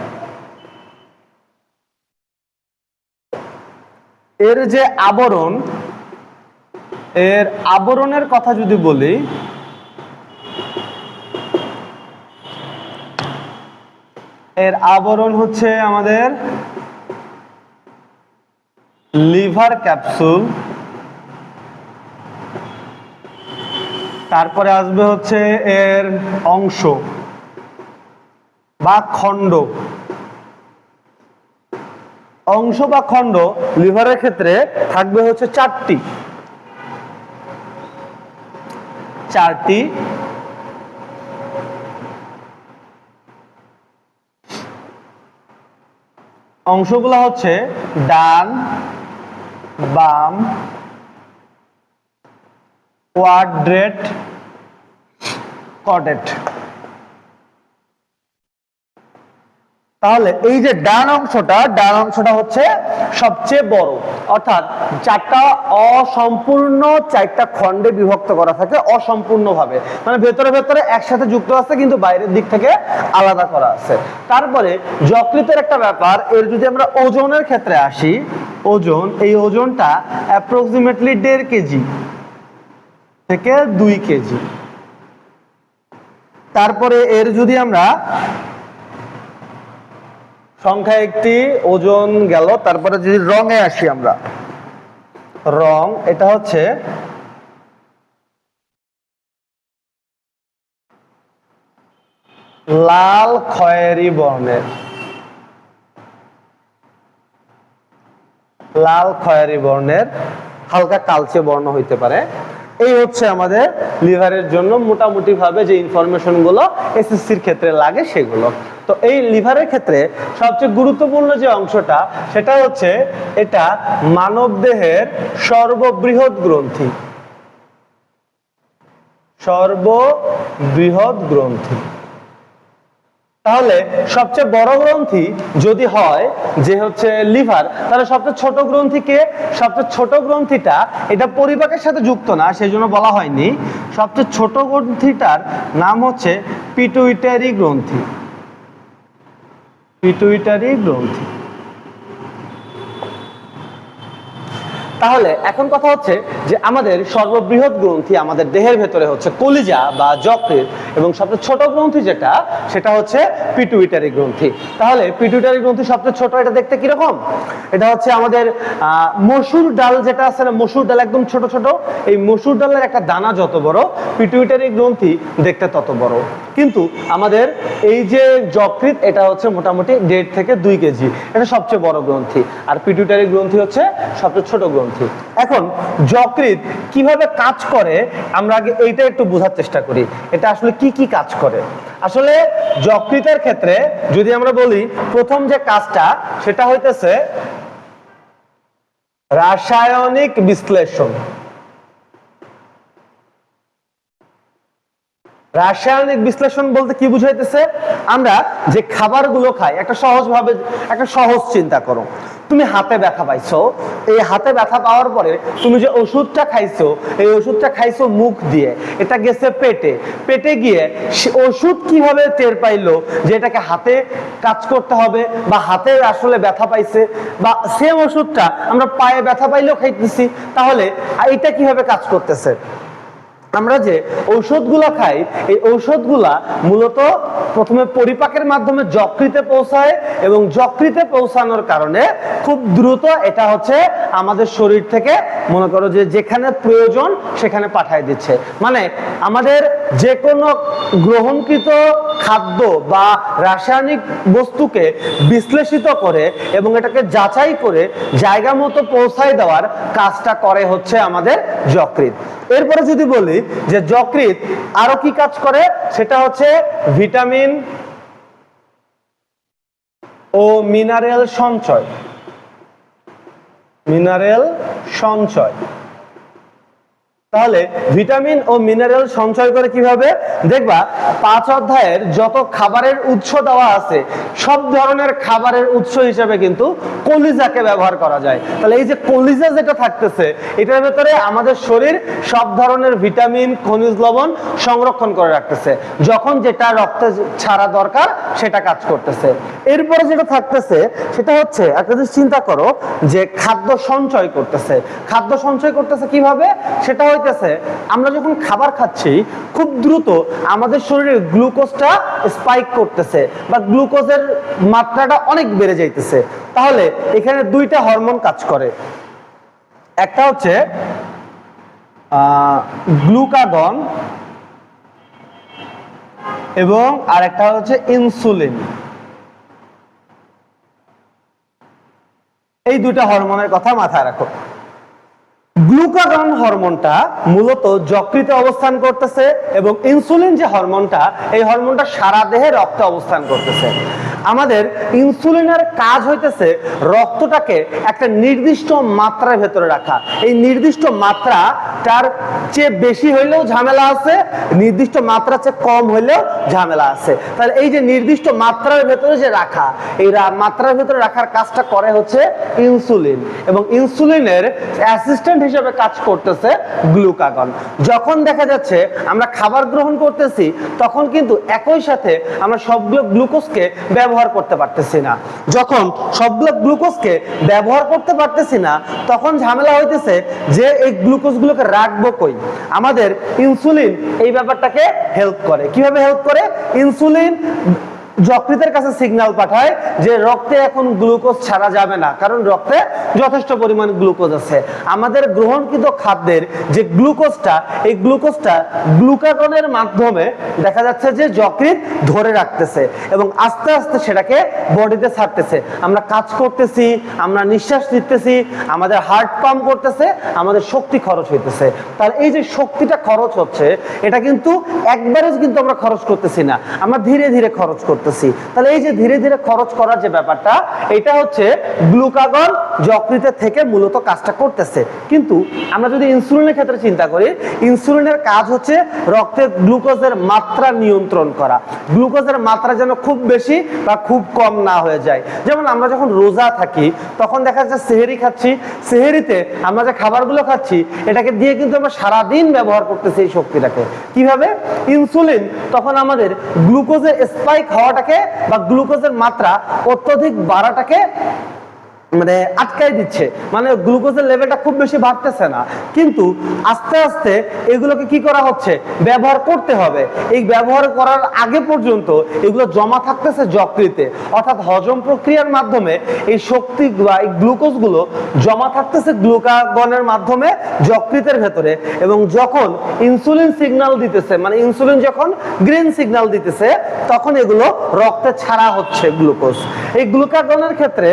এর যে আবরণ, এর আবরণের কথা যদি বলি, এর আবরণ হচ্ছে আমাদের লিভার ক্যাপসুল। তারপরে আসবে হচ্ছে এর অংশ বা খণ্ড। অংশ বা খণ্ড লিভারের ক্ষেত্রে থাকবে হচ্ছে চারটি। অংশগুলো হচ্ছে ডান, বাম, কোয়াড্রেট, কর্ডেট। তাহলে এই যে ডান অংশটা হচ্ছে সবচেয়ে বড়, অর্থাৎ চারটা অসম্পূর্ণ, চারটা খণ্ডে বিভক্ত করা থাকে অসম্পূর্ণভাবে, মানে ভেতরে ভেতরে একসাথে যুক্ত আছে কিন্তু বাইরের দিক থেকে আলাদা করা আছে। তারপরে যকৃতের একটা ব্যাপার, এর যদি আমরা ওজনের ক্ষেত্রে আসি, ওজন, এই ওজনটা অ্যাপ্রক্সিমেটলি 1.5 কেজি থেকে 2 কেজি। তারপরে এর যদি আমরা সংখ্যা একটি, ওজন গেল, তারপরে যদি রঙে আসি আমরা, রং এটা হচ্ছে লাল খয়েরি বর্ণের, লাল খয়েরি বর্ণের, হালকা কালচে বর্ণ হইতে পারে। এই হচ্ছে আমাদের লিভারের জন্য মোটামুটি ভাবে যে ইনফরমেশন গুলো এসএসসির ক্ষেত্রে লাগে সেগুলো। তো এই লিভারের ক্ষেত্রে সবচেয়ে গুরুত্বপূর্ণ যে অংশটা, সেটা হচ্ছে এটা মানব দেহের সর্ববৃহৎ গ্রন্থি, সর্ববৃহৎ গ্রন্থি। তাহলে সবচেয়ে বড় গ্রন্থি যদি হয় যে হচ্ছে লিভার, তাহলে সবচেয়ে ছোট গ্রন্থি কে? সবচেয়ে ছোট গ্রন্থিটা এটা পরিপাকের সাথে যুক্ত না, সেই জন্য বলা হয়নি। সবচেয়ে ছোট গ্রন্থিটার নাম হচ্ছে পিটুইটারি গ্রন্থি, পিটুইটারি গ্রন্থি। তাহলে এখন কথা হচ্ছে যে আমাদের সর্ববৃহৎ গ্রন্থি আমাদের দেহের ভেতরে হচ্ছে কলিজা বা যকৃৎ, এবং সবচেয়ে ছোট গ্রন্থি যেটা, সেটা হচ্ছে পিটুইটারি গ্রন্থি। তাহলে পিটুইটারি গ্রন্থি সবচেয়ে ছোট, এটা দেখতে কিরকম? এটা হচ্ছে আমাদের মসুর ডাল যেটা আছে না, মসুর ডাল একদম ছোট ছোট, এই মসুর ডালের একটা দানা যত বড়, পিটুইটারি গ্রন্থি দেখতে তত বড়। কিন্তু আমাদের এই যে যকৃৎ, এটা হচ্ছে মোটামুটি 1.5 থেকে 2 কেজি, এটা সবচেয়ে বড় গ্রন্থি, আর পিটুইটারি গ্রন্থি হচ্ছে সবচেয়ে ছোট গ্রন্থি। এখন যকৃৎ কিভাবে কাজ করে আমরা আগে এইটা একটু বোঝার চেষ্টা করি, এটা আসলে কি কি কাজ করে। আসলে যকৃতের ক্ষেত্রে যদি আমরা বলি, প্রথম যে কাজটা সেটা হইতেছে রাসায়নিক বিশ্লেষণ। রাসায়নিক বিশ্লেষণ বলতে কি বুঝাইতেছে? আমরা যে খাবারগুলো খাই, একটা সহজ চিন্তা করো। তুমি হাতে ব্যথা পাইছো, এই হাতে ব্যথা পাওয়ার পরে তুমি যে ওষুধটা খাইছো, এই ওষুধটা খাইছো মুখ দিয়ে, এটা গেছে পেটে, পেটে গিয়ে ওষুধ কিভাবে টের পাইলো যে এটাকে হাতে কাজ করতে হবে, বা হাতে আসলে ব্যথা পাইছে, বা সেম ওষুধটা আমরা পায়ে ব্যথা পাইলেও খাইতেছি, তাহলে এটা কিভাবে কাজ করতেছে? আমরা যে ঔষধগুলো খাই, এই ঔষধগুলা মূলত প্রথমে পরিপাকের মাধ্যমে যকৃতে পৌঁছায়, এবং যকৃতে পৌঁছানোর কারণে খুব দ্রুত এটা হচ্ছে আমাদের শরীর থেকে, মনে করো যে যেখানে প্রয়োজন সেখানে পাঠিয়ে দিচ্ছে। মানে আমাদের যে কোনো গ্রহণকৃত খাদ্য বা রাসায়নিক বস্তুকে বিশ্লেষিত করে এবং এটাকে যাচাই করে জায়গা মতো পৌঁছায় দেওয়ার কাজটা করে হচ্ছে আমাদের যকৃৎ। এরপরে যদি বলি যে যকৃৎ আরো কি কাজ করে, সেটা হচ্ছে ভিটামিন ও মিনারেল সঞ্চয়, মিনারেল সঞ্চয়। তাহলে ভিটামিন ও মিনারেল সঞ্চয় করে কিভাবে দেখবা 5 অধ্যায়ের যত খাবারের উৎস দেওয়া আছে সব ধরনের খাবারের উৎস হিসেবে কিন্তু কলিজাকে ব্যবহার করা যায়। তাহলে এই যে কলিজা যেটা থাকতেছে এটার ভেতরে আমাদের শরীর সব ধরনের ভিটামিন খনিজ লবণ সংরক্ষণ করে রাখতেছে, যখন যেটা রক্তে ছাড়া দরকার সেটা কাজ করতেছে। এরপরে যেটা থাকতেছে সেটা হচ্ছে একটা জিনিস চিন্তা করো যে খাদ্য সঞ্চয় করতেছে। খাদ্য সঞ্চয় করতেছে কিভাবে, সেটা হইতেছে আমরা যখন খাবার খাচ্ছি খুব দ্রুত আমাদের শরীরে গ্লুকোজটা স্পাইক করতেছে বা গ্লুকোজের মাত্রাটা অনেক বেড়ে যাইতেছে। তাহলে এখানে দুইটা হরমোন কাজ করে, একটা হচ্ছে গ্লুকাগন এবং আরেকটা হচ্ছে ইনসুলিন। এই দুইটা হরমোনের কথা মাথায় রাখো। গ্লুকাগন হরমোনটা মূলত যকৃতে অবস্থান করতেছে এবং ইনসুলিন যে হরমোনটা এই হরমোনটা সারা দেহে রক্তে অবস্থান করতেছে। আমাদের ইনসুলিনের কাজ হইতেছে রক্তটাকে একটা নির্দিষ্ট মাত্রার ভেতরে রাখা। এই নির্দিষ্ট মাত্রাটার চেয়ে বেশি হইলেও ঝামেলা আছে, নির্দিষ্ট মাত্রার চেয়ে কম হইলেও ঝামেলা আছে। তাহলে এই যে নির্দিষ্ট মাত্রার ভেতরে যে রাখা, এই মাত্রার ভেতরে রাখার কাজটা করে হচ্ছে ইনসুলিন, এবং ইনসুলিনের অ্যাসিস্ট্যান্ট হিসেবে কাজ করতেছে গ্লুকাগন। যখন দেখা যাচ্ছে আমরা খাবার গ্রহণ করতেছি তখন কিন্তু একই সাথে আমরা সবগুলো গ্লুকোজকে ব্যবহার করতে পারতেছি না। যখন সবগুলো গ্লুকোজকে ব্যবহার করতে পারতেছি না তখন ঝামেলা হইতেছে যে এই গ্লুকোজগুলোকে রাখবো কই। আমাদের ইনসুলিন এই ব্যাপারটাকে হেল্প করে। কিভাবে হেল্প করে? ইনসুলিন যকৃতের কাছে সিগন্যাল পাঠায় যে রক্তে এখন গ্লুকোজ ছাড়া যাবে না, কারণ রক্তে যথেষ্ট পরিমাণ গ্লুকোজ আছে। আমাদের গ্রহণকৃত খাদ্যের যে গ্লুকোজটা, এই গ্লুকোজটা গ্লুকাগনের মাধ্যমে দেখা যাচ্ছে যে যকৃৎ ধরে রাখতেছে এবং আস্তে আস্তে সেটাকে বডিতে ছাড়তেছে। আমরা কাজ করতেছি, আমরা নিঃশ্বাস নিতেছি, আমাদের হার্ট পাম্প করতেছে, আমাদের শক্তি খরচ হইতেছে। তাহলে এই যে শক্তিটা খরচ হচ্ছে এটা কিন্তু একবারে কিন্তু আমরা খরচ করতেছি না, আমরা ধীরে ধীরে খরচ করতেছি। তাহলে এই যে ধীরে ধীরে খরচ করার যে ব্যাপারটা, এটা হচ্ছে গ্লুকাগন যকৃতের থেকে মূলত কাজটা করতেছে। কিন্তু আমরা যদি ইনসুলিনের ক্ষেত্রে চিন্তা করি, ইনসুলিনের কাজ হচ্ছে রক্তে গ্লুকোজের মাত্রা নিয়ন্ত্রণ করা, গ্লুকোজের মাত্রা যেন খুব বেশি বা খুব কম না হয়ে যায়। যেমন আমরা যখন রোজা থাকি তখন দেখা যাচ্ছে সেহেরি খাচ্ছি, সেহেরিতে আমরা যে খাবারগুলো খাচ্ছি এটাকে দিয়ে কিন্তু আমরা সারাদিন ব্যবহার করতেছি এই শক্তিটাকে। কিভাবে? ইনসুলিন তখন আমাদের গ্লুকোজের স্পাইক হওয়াটাকে বা গ্লুকোজের মাত্রা অত্যধিক বাড়াটাকে মানে আটকাই দিচ্ছে, মানে গ্লুকোজের লেভেলটা খুব বেশি বাড়তেছে না, কিন্তু আস্তে আস্তে এগুলোকে কি করা হচ্ছে, ব্যবহার করতে হবে। এই ব্যবহার করার আগে পর্যন্ত এগুলো জমা থাকতেছে যকৃতে, অর্থাৎ হজম প্রক্রিয়ার মাধ্যমে এই শক্তি বা এই গ্লুকোজগুলো জমা থাকতেছে গ্লুকাগনের মাধ্যমে যকৃতের ভেতরে। এবং যখন ইনসুলিন সিগন্যাল দিতেছে, মানে ইনসুলিন যখন গ্রিন সিগন্যাল দিতেছে তখন এগুলো রক্তে ছাড়া হচ্ছে গ্লুকোজ। এই গ্লুকাগনের ক্ষেত্রে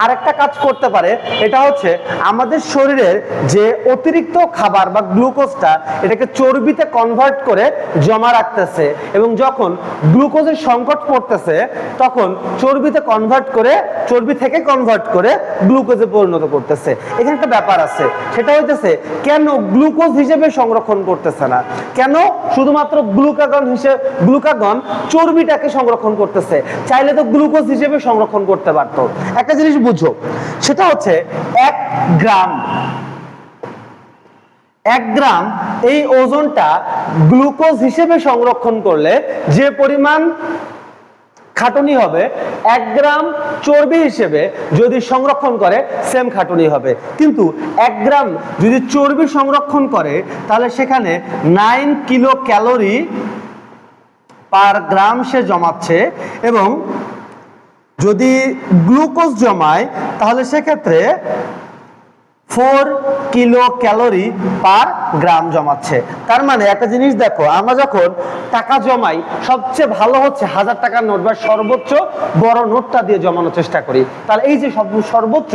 আরেকটা কাজ করতে পারে, এটা হচ্ছে আমাদের শরীরের যে অতিরিক্ত খাবার বা গ্লুকোজটা এটাকে চর্বিতে কনভার্ট করে জমা রাখতেছে, এবং যখন গ্লুকোজের সংকট পড়তেছে তখন চর্বিতে কনভার্ট করে, চর্বি থেকে কনভার্ট করে গ্লুকোজে পরিণত করতেছে। এখানে একটা ব্যাপার আছে, সেটা হইতেছে কেন গ্লুকোজ হিসেবে সংরক্ষণ করতেছে না, কেন শুধুমাত্র গ্লুকাগন চর্বিটাকে সংরক্ষণ করতেছে, চাইলে তো গ্লুকোজ হিসেবে সংরক্ষণ করতে পারতো। একটা জিনিস বুঝো, সেটা হচ্ছে 1 গ্রাম এই ওজনটা গ্লুকোজ হিসেবে সংরক্ষণ করলে যে পরিমাণ খাটুনি হবে, 1 গ্রাম চর্বি হিসেবে যদি সংরক্ষণ করে সেম খাটুনি হবে। কিন্তু 1 গ্রাম যদি চর্বি সংরক্ষণ করে তাহলে সেখানে 9 কিলো ক্যালোরি পার গ্রাম সে জমাচ্ছে, এবং যদি গ্লুকোজ জমায় তাহলে সেক্ষেত্রে 4 কিলো ক্যালোরি পার গ্রাম জমাচ্ছে। তার মানে একটা জিনিস দেখো, আমরা যখন টাকা জমাই সবচেয়ে ভালো হচ্ছে 1000 টাকার নোট বা সর্বোচ্চ বড় নোটটা দিয়ে জমানোর চেষ্টা করি। তাহলে এই যে সর্বোচ্চ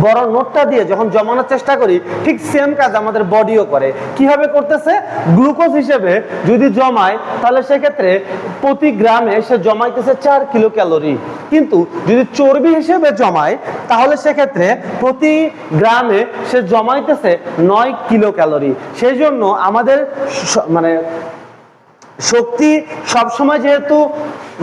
বড় নোটটা দিয়ে যখন জমানোর চেষ্টা করি, ঠিক সেম কাজ আমাদের বডিও করে। কিভাবে করতেছে? গ্লুকোজ হিসেবে যদি জমায় তাহলে সেক্ষেত্রে প্রতি গ্রামে সে জমাইতেছে 4 কিলো ক্যালোরি, কিন্তু যদি চর্বি হিসেবে জমায় তাহলে সেক্ষেত্রে প্রতি গ্রামে সে জমাইতেছে 9 কিলো ক্যালোরি। সেই জন্য আমাদের মানে শক্তি সবসময় যেহেতু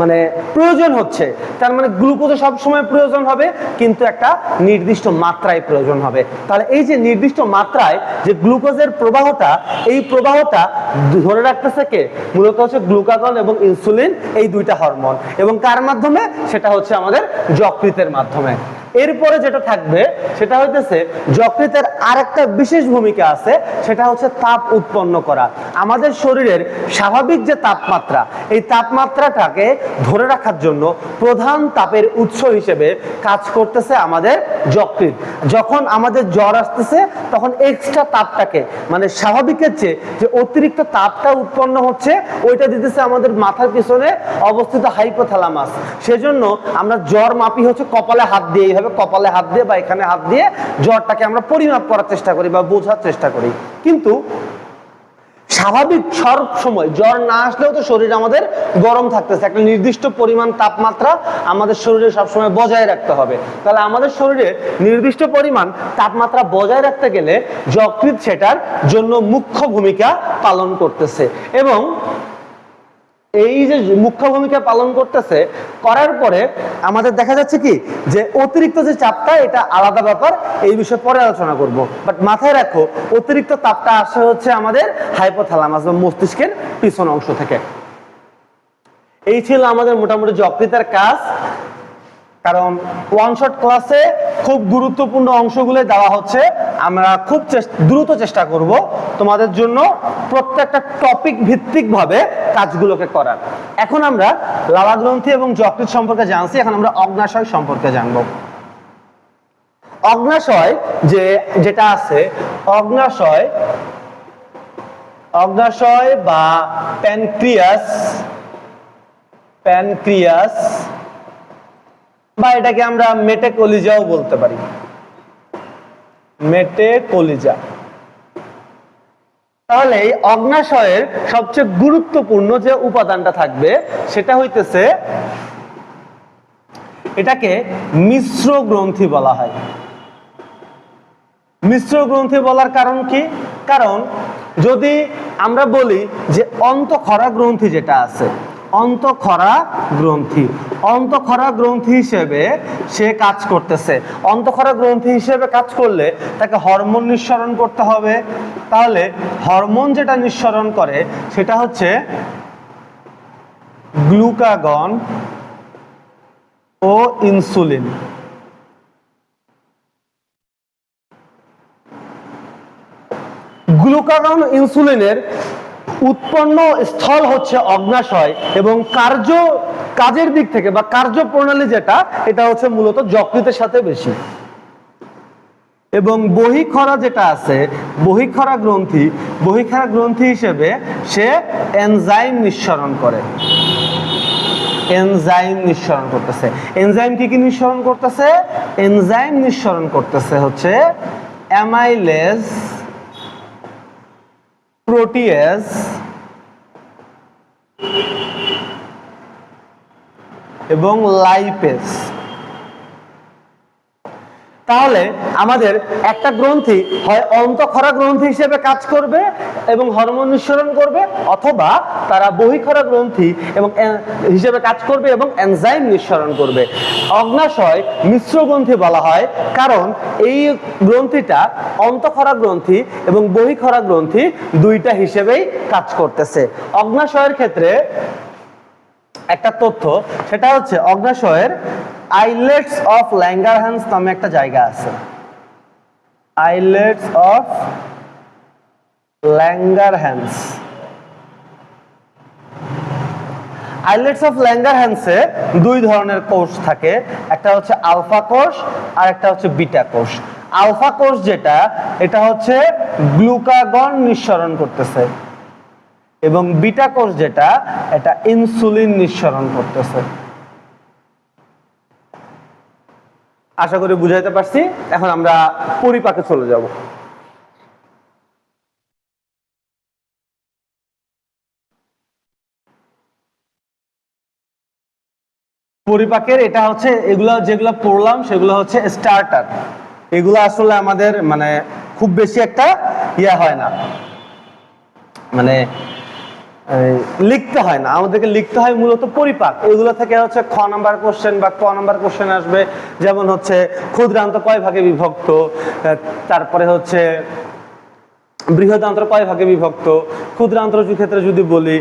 মানে প্রয়োজন হচ্ছে, তার মানে গ্লুকোজে সবসময় প্রয়োজন হবে, কিন্তু একটা নির্দিষ্ট মাত্রায় প্রয়োজন হবে। তাহলে এই যে নির্দিষ্ট মাত্রায় যে গ্লুকোজের প্রবাহটা, এই প্রবাহটা ধরে রাখতেছে কে? মূলত হচ্ছে গ্লুকাগন এবং ইনসুলিন, এই দুইটা হরমোন। এবং কার মাধ্যমে? সেটা হচ্ছে আমাদের যকৃতের মাধ্যমে। এরপরে যেটা থাকবে সেটা হইতেছে যকৃতের আরেকটা বিশেষ ভূমিকা আছে, সেটা হচ্ছে তাপ উৎপন্ন করা। আমাদের শরীরের স্বাভাবিক যে তাপমাত্রা, এই তাপমাত্রাটাকে ধরে রাখার জন্য প্রধান তাপের উৎস হিসেবে কাজ করতেছে আমাদের যকৃৎ। যখন আমাদের জ্বর আসতেছে তখন এক্সট্রা তাপটাকে, মানে স্বাভাবিকের চেয়ে যে অতিরিক্ত তাপটা উৎপন্ন হচ্ছে, ওইটা দিতেছে আমাদের মাথার পিছনে অবস্থিত হাইপোথ্যালামাস। সেজন্য আমরা জ্বর মাপি হচ্ছে কপালে হাত দিয়ে, এইভাবে কপালে হাত দিয়ে বা এখানে হাত দিয়ে জ্বরটাকে আমরা পরিমাপ করার চেষ্টা করি বা বোঝার চেষ্টা করি। কিন্তু স্বাভাবিক সব সময় জ্বর না আসলেও তো শরীর আমাদের গরম থাকতেছে, একটা নির্দিষ্ট পরিমাণ তাপমাত্রা আমাদের শরীরে সবসময় বজায় রাখতে হবে। তাহলে আমাদের শরীরে নির্দিষ্ট পরিমাণ তাপমাত্রা বজায় রাখতে গেলে যকৃৎ সেটার জন্য মুখ্য ভূমিকা পালন করতেছে। এবং এই যে মুখ্য ভূমিকা পালন করতেছে, করার পরে আমাদের দেখা যাচ্ছে কি যে অতিরিক্ত যে চাপটা, এটা আলাদা ব্যাপার, এই বিষয়ে পরে আলোচনা করব। বাট মাথায় রাখো, অতিরিক্ত তাপটা আসে হচ্ছে আমাদের হাইপোথ্যালামাস বা মস্তিষ্কের পিছন অংশ থেকে। এই ছিল আমাদের মোটামুটি যকৃতের কাজ। কারণ ওয়ান শট ক্লাসে খুব গুরুত্বপূর্ণ অংশগুলো দেওয়া হচ্ছে, আমরা খুব দ্রুত চেষ্টা করব তোমাদের জন্য প্রত্যেকটা টপিক ভিত্তিক ভাবে কাজগুলোকে করার। এখন আমরা লালা গ্রন্থি এবং যকৃৎ সম্পর্কে জানছি, এখন আমরা অগ্নাশয় সম্পর্কে জানবো। অগ্নাশয় যেটা আছে, অগ্নাশয় বা প্যানক্রিয়াস বা এটাকে আমরা মেটেকলিজাও বলতে পারি, মেটেকলিজা। তাহলে এই অগ্নাশয়ের সবচেয়ে গুরুত্বপূর্ণ যে উপাদানটা থাকবে সেটা হইতেছে, এটাকে মিশ্র গ্রন্থি বলা হয়। মিশ্র গ্রন্থি বলার কারণ কি? কারণ যদি আমরা বলি যে অন্তঃক্ষরা গ্রন্থি যেটা আছে, অন্তঃক্ষরা গ্রন্থি হিসেবে সে কাজ করতেছে। অন্তঃক্ষরা গ্রন্থি হিসেবে কাজ করলে তাকে হরমোন নিঃসরণ করতে হবে। তাহলে হরমোন যেটা নিঃসরণ করে সেটা হচ্ছে গ্লুকাগন ও ইনসুলিন। গ্লুকাগন ইনসুলিনের উৎপন্ন স্থল হচ্ছে অগ্নাশয়, এবং কাজের দিক থেকে বা কার্যপ্রণালী যেটা, এটা হচ্ছে মূলত যকৃতের সাথে বেশি। এবং বহিঃক্ষরা যেটা আছে, বহিঃক্ষরা গ্রন্থি হিসেবে সে এনজাইম নিঃসরণ করে। এনজাইম কি নিঃসরণ করতেছে? এনজাইম নিঃসরণ করতেছে হচ্ছে অ্যামাইলেজ, প্রোটিয়েজ এবং লাইপেজ। তাহলে আমাদের একটা গ্রন্থি হয় অন্তঃক্ষরা গ্রন্থি হিসেবে কাজ করবে এবং হরমোন নিঃসরণ করবে, অথবা তারা বহিঃক্ষরা গ্রন্থি এবং হিসেবে কাজ করবে এবং এনজাইম নিঃসরণ করবে। অগ্নাশয় মিশ্র গ্রন্থি বলা হয় কারণ এই গ্রন্থিটা অন্তঃক্ষরা গ্রন্থি এবং বহিঃক্ষরা গ্রন্থি দুইটা হিসেবেই কাজ করতেছে। অগ্নাশয়ের ক্ষেত্রে একটা তথ্য, সেটা হচ্ছে অগ্নাশয়ের আইলেটস অফ ল্যাঙ্গারহ্যান্স নামে একটা জায়গা আছে। আইলেটস অফ ল্যাঙ্গারহ্যান্সে দুই ধরনের কোষ থাকে, একটা হচ্ছে আলফা কোষ আর একটা হচ্ছে বিটা কোষ। আলফা কোষ যেটা, এটা হচ্ছে গ্লুকাগন নিঃসরণ করতেছে, এবং বিটা কোষ যেটা, এটা ইনসুলিন নিঃসরণ করতেছে। আশা করি বুঝাইতে পারছি। এখন আমরা পরিপাকে চলে যাব। পরিপাকের এটা হচ্ছে, এগুলো যেগুলো পড়লাম সেগুলো হচ্ছে স্টার্টার। এগুলো আসলে আমাদের মানে খুব বেশি একটা ইয়া হয় না, মানে লিখতে হয় না, আমাদেরকে লিখতে হয় মূলত পরিপাক। এগুলো থেকে হচ্ছে খ নাম্বার কোশ্চেন বা ক নাম্বার কোশ্চেন আসবে, যেমন হচ্ছে ক্ষুদ্রান্ত কয় ভাগে বিভক্ত, তারপরে হচ্ছে বৃহদান্ত্র কয় ভাগে বিভক্ত, ক্ষুদ্রান্ত্র ক্ষেত্রে যদি বলি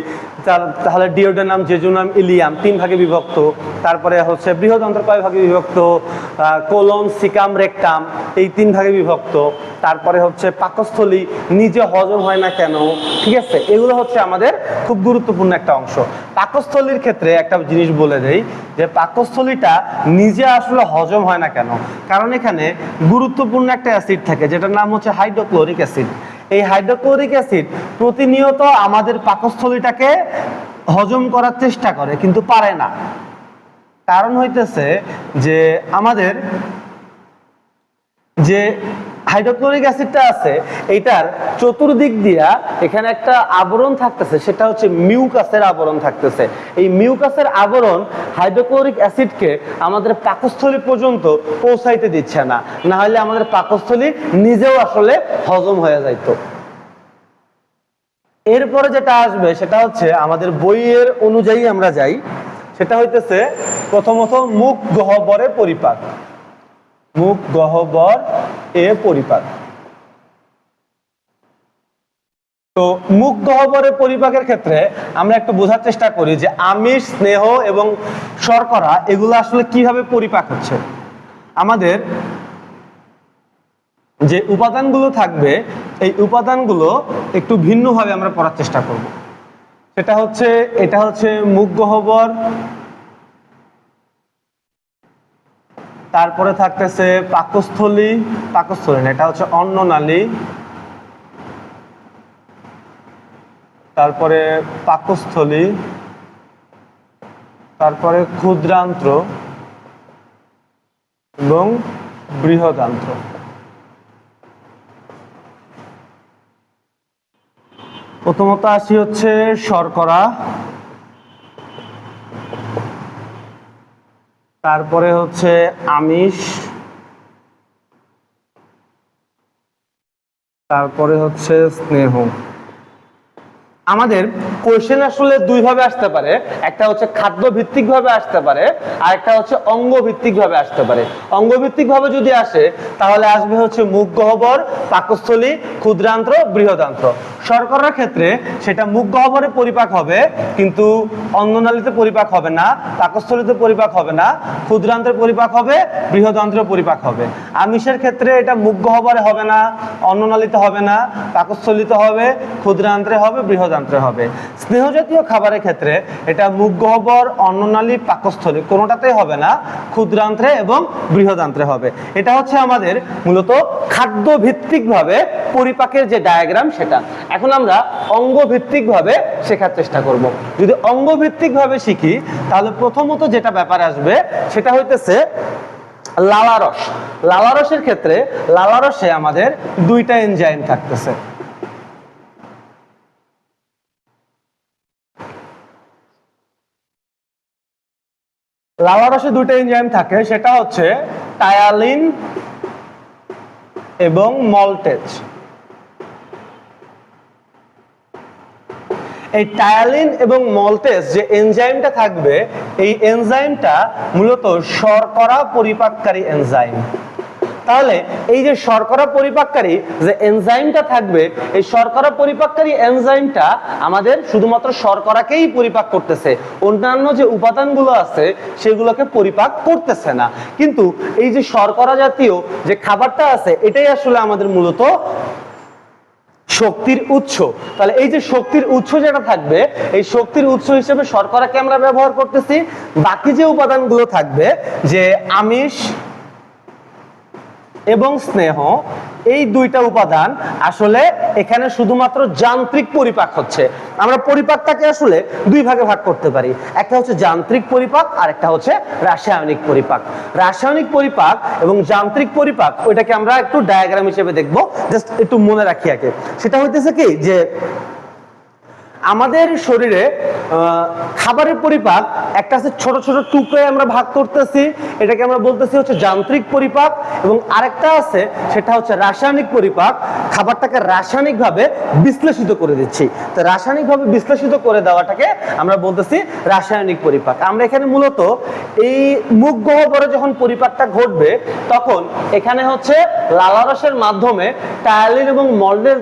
তাহলে ডিওডেনাম, জেজুনাম, ইলিয়াম 3 ভাগে বিভক্ত। তারপরে হচ্ছে বৃহদান্ত্র কয় ভাগে বিভক্ত, কোলন, সিকাম, রেকটাম, এই 3 ভাগে বিভক্ত। তারপরে হচ্ছে পাকস্থলী নিজে হজম হয় না কেন, ঠিক আছে, এগুলো হচ্ছে আমাদের খুব গুরুত্বপূর্ণ একটা অংশ। পাকস্থলীর ক্ষেত্রে একটা জিনিস বলে দেই যে পাকস্থলীটা নিজে আসলে হজম হয় না কেন, কারণ এখানে গুরুত্বপূর্ণ একটা অ্যাসিড থাকে যেটার নাম হচ্ছে হাইড্রোক্লোরিক অ্যাসিড। এই হাইড্রোক্লোরিক অ্যাসিড প্রতিনিয়ত আমাদের পাকস্থলীটাকে হজম করার চেষ্টা করে কিন্তু পারে না। কারণ হইতেছে যে আমাদের যে হাইড্রোক্লোরিক অ্যাসিডটা আছে এটার চতুর্দিক দিয়া এখানে একটা আবরণ থাকতেছে, সেটা হচ্ছে মিউকাসের আবরণ থাকতেছে। এই মিউকাসের আবরণ হাইড্রোক্লোরিক অ্যাসিডকে আমাদের পাকস্থলী পর্যন্ত পৌঁছাইতে দিচ্ছে না, না হলে আমাদের পাকস্থলী নিজেও আসলে হজম হয়ে যাইতো। এরপরে যেটা আসবে সেটা হচ্ছে আমাদের বইয়ের অনুযায়ী আমরা যাই, সেটা হইতেছে প্রথমত মুখ গহ্বরে পরিপাক। মুখ গহ্বর এ পরিপাক। তো মুখ গহ্বরে পরিপাকের ক্ষেত্রে আমরা একটু বোঝার চেষ্টা করি যে আমিষ, স্নেহ এবং শর্করা এগুলো আসলে কিভাবে পরিপাক হচ্ছে। আমাদের যে উপাদানগুলো থাকবে এই উপাদানগুলো একটু ভিন্নভাবে আমরা পড়ার চেষ্টা করব। সেটা হচ্ছে, এটা হচ্ছে মুখ গহ্বর, তারপরে থাকতেছে পাকস্থলী, পাকস্থলী না, এটা হচ্ছে অন্ননালী, তারপরে পাকস্থলী, তারপরে ক্ষুদ্রান্ত্র এবং বৃহদান্ত্র। প্রথমত আসি হচ্ছে শর্করা, তারপরে হচ্ছে আমিষ, তারপরে হচ্ছে স্নেহ। আমাদের কোশ্চেন আসলে দুই ভাবে আসতে পারে, একটা হচ্ছে খাদ্য ভিত্তিক ভাবে আসতে পারে, আর একটা হচ্ছে অঙ্গ ভিত্তিক ভাবে আসতে পারে। অঙ্গ ভিত্তিক ভাবে যদি আসে তাহলে আসবে হচ্ছে মুখ গহ্বর, পাকস্থলী, ক্ষুদ্রান্ত্র, বৃহদান্ত্র। শর্করার ক্ষেত্রে সেটা মুখ গহ্বরে পরিপাক হবে কিন্তু অন্ননালীতে পরিপাক হবে না, পাকস্থলীতে পরিপাক হবে না, ক্ষুদ্রান্ত্রে পরিপাক হবে, বৃহদান্ত্রে পরিপাক হবে। আমিষের ক্ষেত্রে এটা মুখ গহ্বরে হবে না, অন্ননালীতে হবে না, পাকস্থলীতে হবে, ক্ষুদ্রান্ত্রে হবে, বৃহদান্ত্রে হবে। স্নেহ জাতীয় খাবারের ক্ষেত্রে এটা মুখ গহ্বর, অন্ননালী, পাকস্থলী কোনোটাতেই হবে না, ক্ষুদ্রান্ত্রে এবং বৃহদান্ত্রে হবে। এটা হচ্ছে আমাদের মূলত খাদ্য ভিত্তিক ভাবে পরিপাকের যে ডায়াগ্রাম সেটা। এখন আমরা অঙ্গ ভিত্তিক ভাবে শেখার চেষ্টা করব। যদি অঙ্গ ভিত্তিক ভাবে শিখি তাহলে প্রথমত যেটা ব্যাপার আসবে সেটা হইতেছে লালারস। লালারসের ক্ষেত্রে লালারসে আমাদের দুইটা এনজাইম থাকতেছে। লালারসে দুইটা এনজাইম থাকে, সেটা হচ্ছে টায়ালিন এবং মল্টেজ। এই টায়ালিন এবং মল্টেজ যে এনজাইমটা থাকবে এই এনজাইমটা মূলত শর্করা পরিপাককারী এনজাইম। তাহলে এই যে শর্করা পরিপাককারী যে এনজাইমটা থাকবে এই শর্করা পরিপাককারী এনজাইমটা আমাদের শুধুমাত্র শর্করাকেই পরিপাক করতেছে, অন্যান্য যে উপাদানগুলো আছে সেগুলোকে পরিপাক করতেছে না। কিন্তু এই যে শর্করা জাতীয় যে খাবারটা আছে এটাই আসলে আমাদের মূলত শক্তির উৎস। তাহলে এই যে শক্তির উৎস যেটা থাকবে এই শক্তির উৎস হিসেবে শর্করাকে আমরা ব্যবহার করতেছি। বাকি যে উপাদানগুলো থাকবে যে আমিষ, এবং স্নেহ, এই দুইটা উপাদান আসলে এখানে শুধুমাত্র যান্ত্রিক পরিপাক হচ্ছে। আমরা পরিপাকটাকে আসলে দুই ভাগে ভাগ করতে পারি, একটা হচ্ছে যান্ত্রিক পরিপাক আর একটা হচ্ছে রাসায়নিক পরিপাক। রাসায়নিক পরিপাক এবং যান্ত্রিক পরিপাক ওইটাকে আমরা একটু ডায়াগ্রাম হিসেবে দেখবো, জাস্ট একটু মনে রাখি আগে। সেটা হইতেছে কি যে আমাদের শরীরে খাবারের পরিপাক একটা আছে ছোট ছোট টুকরায় আমরা ভাগ করতেছি, এটাকে আমরা বলতেছি হচ্ছে যান্ত্রিক পরিপাক, এবং আরেকটা আছে সেটা হচ্ছে রাসায়নিক পরিপাক, খাবারটাকে রাসায়নিকভাবে বিশ্লেষিত করে দিচ্ছি। তো রাসায়নিকভাবে বিশ্লেষিত করে দেওয়াটাকে আমরা বলতেছি রাসায়নিক পরিপাক। আমরা এখানে মূলত এই মুখ গহ্বরে যখন পরিপাকটা ঘটবে তখন এখানে হচ্ছে লালারসের মাধ্যমে টায়ালিন এবং মল্ডের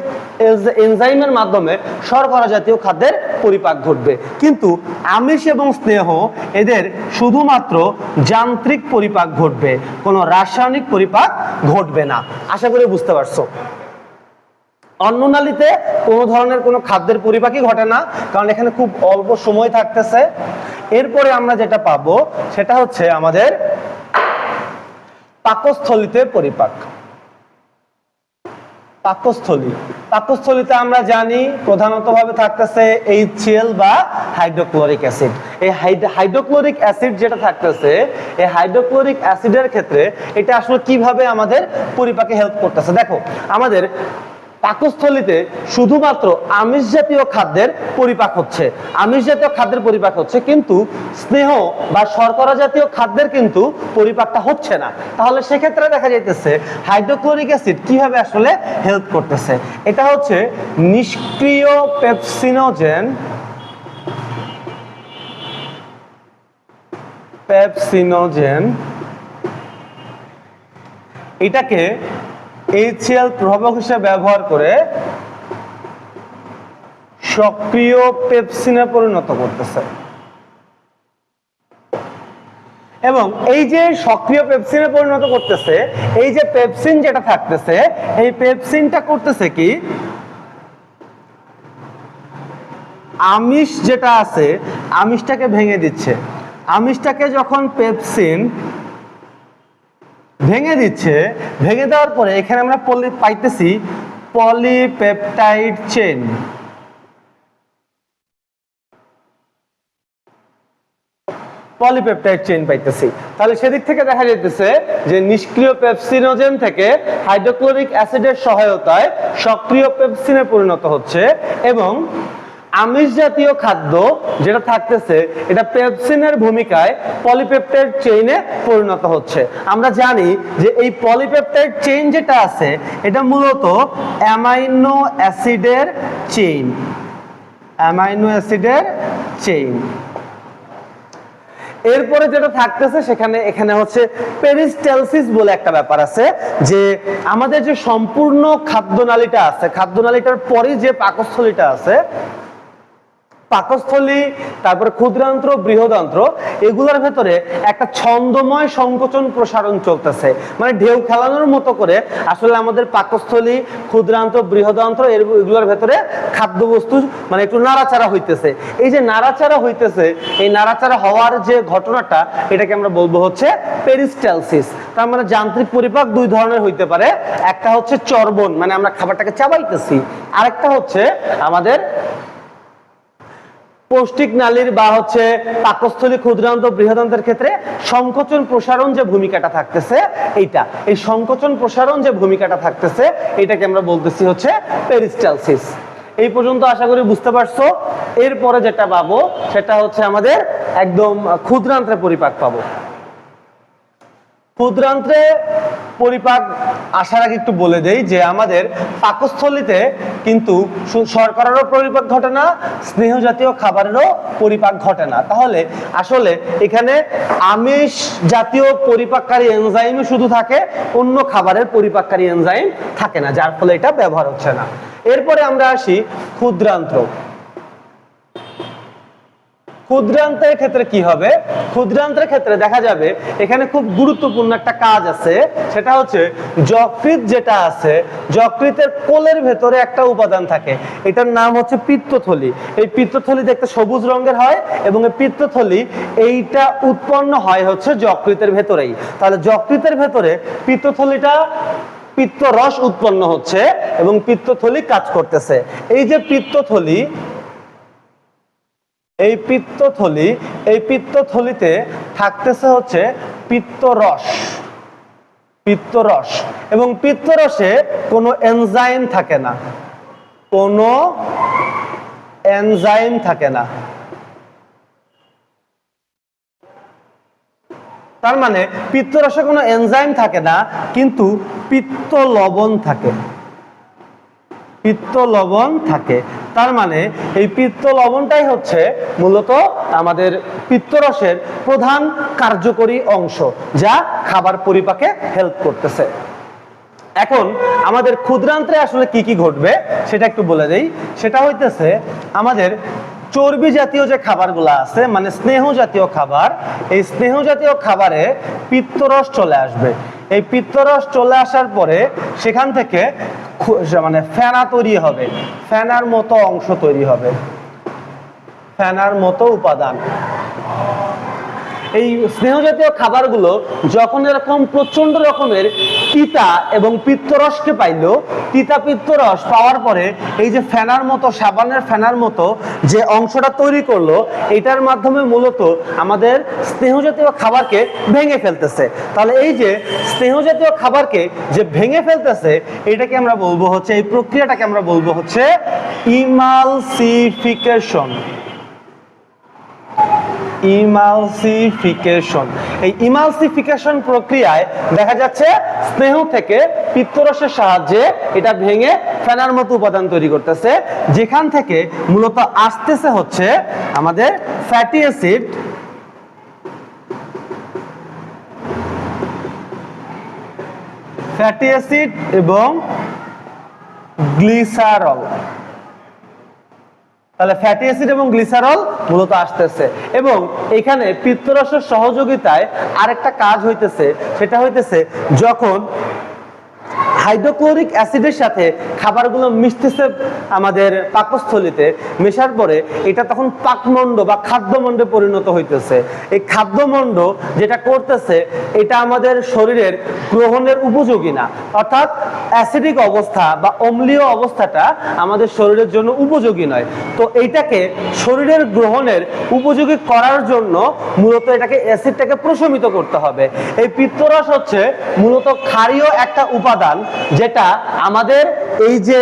এনজাইমের মাধ্যমে শর্করা জাতীয় খাদ্যের পরিপাক ঘটবে। কিন্তু আমিষ এবং স্নেহ এদের শুধুমাত্র যান্ত্রিক পরিপাক ঘটবে, কোনো রাসায়নিক পরিপাক ঘটবে না। আশা করি বুঝতে পারছো। অন্ননালীতে কোনো ধরনের কোনো খাদ্যের পরিপাকই ঘটে না, কারণ এখানে খুব অল্প সময় থাকতেছে। এরপরে আমরা যেটা পাবো সেটা হচ্ছে আমাদের পাকস্থলীতে পরিপাক। পাকস্থলীতে আমরা জানি প্রধানত ভাবে থাকতেছে HCl বা হাইড্রোক্লোরিক অ্যাসিড। এই হাইড্রোক্লোরিক অ্যাসিড যেটা থাকতেছে, এই হাইড্রোক্লোরিক অ্যাসিডের ক্ষেত্রে এটা আসলে কিভাবে আমাদের পরিপাকে হেল্প করতেছে। দেখো, আমাদের পাকস্থলীতে শুধুমাত্র আমিষ জাতীয় খাদ্যের পরিপাক হচ্ছে, কিন্তু স্নেহ বা শর্করা জাতীয় খাদ্যের কিন্তু পরিপাকটা হচ্ছে না। তাহলে সেক্ষেত্রে দেখা যাইতেছে হাইড্রোক্লোরিক অ্যাসিড কিভাবে আসলে হেল্প করতেছে। এটা হচ্ছে নিষ্ক্রিয় পেপসিনোজেন, এটাকে HCl প্রভাবক হিসেবে ব্যবহার করে সক্রিয় পেপসিনে পরিণত করতেছে। এবং এই যে সক্রিয় পেপসিনে পরিণত করতেছে, এই যে পেপসিন যেটা থাকতেছে, এই পেপসিনটা করতেছে কি, আমিষ যেটা আছে আমিষটাকে ভেঙে দিচ্ছে। আমিষটাকে যখন পেপসিন ভেঙে দিচ্ছে, ভেঙে দেওয়ার পরে এখানে আমরা পাইতেছি পলিপেপটাইড চেইন। পাইতেছি। তাহলে সেদিক থেকে দেখা যাইতেছে যে নিষ্ক্রিয় পেপসিনোজেন থেকে হাইড্রোক্লোরিক অ্যাসিডের সহায়তায় সক্রিয় পেপসিনে পরিণত হচ্ছে, এবং আমিষ জাতীয় খাদ্য যেটা থাকতেছে এটা পেপসিনের ভূমিকায় পলিপেপটাইড চেইনে পরিণত হচ্ছে। আমরা জানি যে এই পলিপেপটাইড চেইন যেটা আছে এটা মূলত অ্যামাইনো অ্যাসিডের চেইন। এরপরে যেটা থাকতেছে এখানে হচ্ছে পেরিস্টালসিস বলে একটা ব্যাপার আছে, যে আমাদের যে সম্পূর্ণ খাদ্যনালীটা আছে, খাদ্যনালীটার পরে যে পাকস্থলীটা আছে, পাকস্থলী, তারপরে ক্ষুদ্রান্ত্র, বৃহদান্ত্র, এগুলোর ভেতরে একটা ছন্দময় সংকোচন প্রসারণ চলতেছে। মানে ঢেউ খেলানোর মতো করে আসলে আমাদের পাকস্থলী, ক্ষুদ্রান্ত্র, বৃহদান্ত্র এগুলোর ভেতরে খাদ্যবস্তু মানে একটু নাড়াচাড়া হইতেছে। এই যে নাড়াচাড়া হইতেছে, এই নাড়াচাড়া হওয়ার যে ঘটনাটা, এটাকে আমরা বলবো হচ্ছে পেরিস্টালসিস। তার মানে যান্ত্রিক পরিপাক দুই ধরনের হইতে পারে, একটা হচ্ছে চর্বণ, মানে আমরা খাবারটাকে চাবাইতেছি, আরেকটা হচ্ছে আমাদের পৌষ্টিক নালীর বা হচ্ছে পাকস্থলী, ক্ষুদ্রান্ত, বৃহদান্তের ক্ষেত্রে সংকোচন প্রসারণ যে ভূমিকাটা থাকতেছে, এই সংকোচন প্রসারণ যে ভূমিকাটা থাকতেছে এটাকে আমরা বলতেছি হচ্ছে পেরিস্টালসিস। এই পর্যন্ত আশা করি বুঝতে পারছো। এরপরে যেটা পাবো সেটা হচ্ছে আমাদের একদম ক্ষুদ্রান্ত্রে পরিপাক পাবো। ক্ষুদ্রান্ত্রে পরিপাক আসার আগে একটু বলে দেই যে আমাদের পাকস্থলীতে কিন্তু শর্করারও পরিপাক ঘটে না, স্নেহ জাতীয় খাবারেরও পরিপাক ঘটে না। তাহলে আসলে এখানে আমিষ জাতীয় পরিপাককারী এনজাইমই শুধু থাকে, অন্য খাবারের পরিপাককারী এনজাইম থাকে না, যার ফলে এটা ব্যবহার হচ্ছে না। এরপরে আমরা আসি ক্ষুদ্রান্ত্র। ক্ষুদ্রান্তের ক্ষেত্রে কি হবে? ক্ষুদ্রান্তের ক্ষেত্রে দেখা যাবে এখানে খুব গুরুত্বপূর্ণ একটা কাজ আছে, সেটা হচ্ছে যকৃৎ যেটা আছে, যকৃতের কোলের ভেতরে একটা উপাদান থাকে, এটার নাম হচ্ছে পিত্তথলি। এই পিত্তথলি দেখতে সবুজ রঙের হয় এবং এই পিত্তথলি এইটা উৎপন্ন হয় হচ্ছে যকৃতের ভেতরেই। তাহলে যকৃতের ভেতরে পিত্তথলিটা পিত্তরস উৎপন্ন হচ্ছে এবং পিত্তথলি কাজ করতেছে। এই যে পিত্তথলি, এই পিত্তথলিতে থাকতেছে হচ্ছে পিত্তরস, পিত্তরস, এবং পিত্তরসে কোনো এনজাইম থাকে না, কোনো এনজাইম থাকে না। তার মানে পিত্তরসে কোনো এনজাইম থাকে না, কিন্তু পিত্ত লবণ থাকে, পিত্ত লবণ থাকে। তার মানে এই পিত্ত লবণটাই হচ্ছে মূলত আমাদের পিত্তরসের প্রধান কার্যকরী অংশ, যা খাবার পরিপাকে হেল্প করতেছে। এখন আমাদের ক্ষুদ্রান্তে আসলে কি কি ঘটবে সেটা একটু বলে দেই। সেটা হইতেছে আমাদের চর্বি জাতীয় যে খাবারগুলো আছে, মানে স্নেহ জাতীয় খাবার, এই স্নেহ জাতীয় খাবারে পিত্তরস চলে আসবে। এই পিত্তরস চলে আসার পরে সেখান থেকে মানে ফেনা তৈরি হবে, ফেনার মতো অংশ তৈরি হবে, ফেনার মতো উপাদান। এই স্নেহ জাতীয় খাবারগুলো যখন এরকম প্রচন্ড রকমের তিতা এবং পিত্তরসকে পাইলো, তিতা পিত্তরস পাওয়ার পরে এই যে ফেনার মতো, সাবানের ফেনার মতো যে অংশটা তৈরি করলো, এটার মাধ্যমে মূলত আমাদের স্নেহ জাতীয় খাবারকে ভেঙে ফেলতেছে। তাহলে এই যে স্নেহ জাতীয় খাবারকে যে ভেঙে ফেলতেছে, এটাকে আমরা বলবো হচ্ছে, এই প্রক্রিয়াটাকে আমরা বলবো হচ্ছে ইমালসিফিকেশন। ইমালসিফিকেশন। এই ইমালসিফিকেশন প্রক্রিয়ায় দেখা যাচ্ছে স্নেহ থেকে পিত্তরসের সাহায্যে এটা ভেঙে ফেনার মতো উপাদান তৈরি করতেছে, যেখান থেকে মূলত আসতেছে হচ্ছে আমাদের ফ্যাটি অ্যাসিড, ফ্যাটি অ্যাসিড এবং গ্লিসারল। তাহলে ফ্যাটি অ্যাসিড এবং গ্লিসারল মূলত আসতেছে, এবং এখানে পিত্তরসের সহযোগিতায় আরেকটা কাজ হইতেছে, সেটা হইতেছে যখন হাইড্রোক্লোরিক অ্যাসিডের সাথে খাবারগুলো মিশতেছে আমাদের পাকস্থলীতে, মেশার পরে এটা তখন পাকমণ্ড বা খাদ্যমণ্ডে পরিণত হইতেছে। এই খাদ্যমণ্ড যেটা করতেছে, এটা আমাদের শরীরের গ্রহণের উপযোগী না, অর্থাৎ অ্যাসিডিক অবস্থা বা অম্লীয় অবস্থাটা আমাদের শরীরের জন্য উপযোগী নয়। তো এইটাকে শরীরের গ্রহণের উপযোগী করার জন্য মূলত এটাকে অ্যাসিডটাকে প্রশমিত করতে হবে। এই পিত্তরস হচ্ছে মূলত ক্ষারীয় একটা উপাদান, যেটা আমাদের এই যে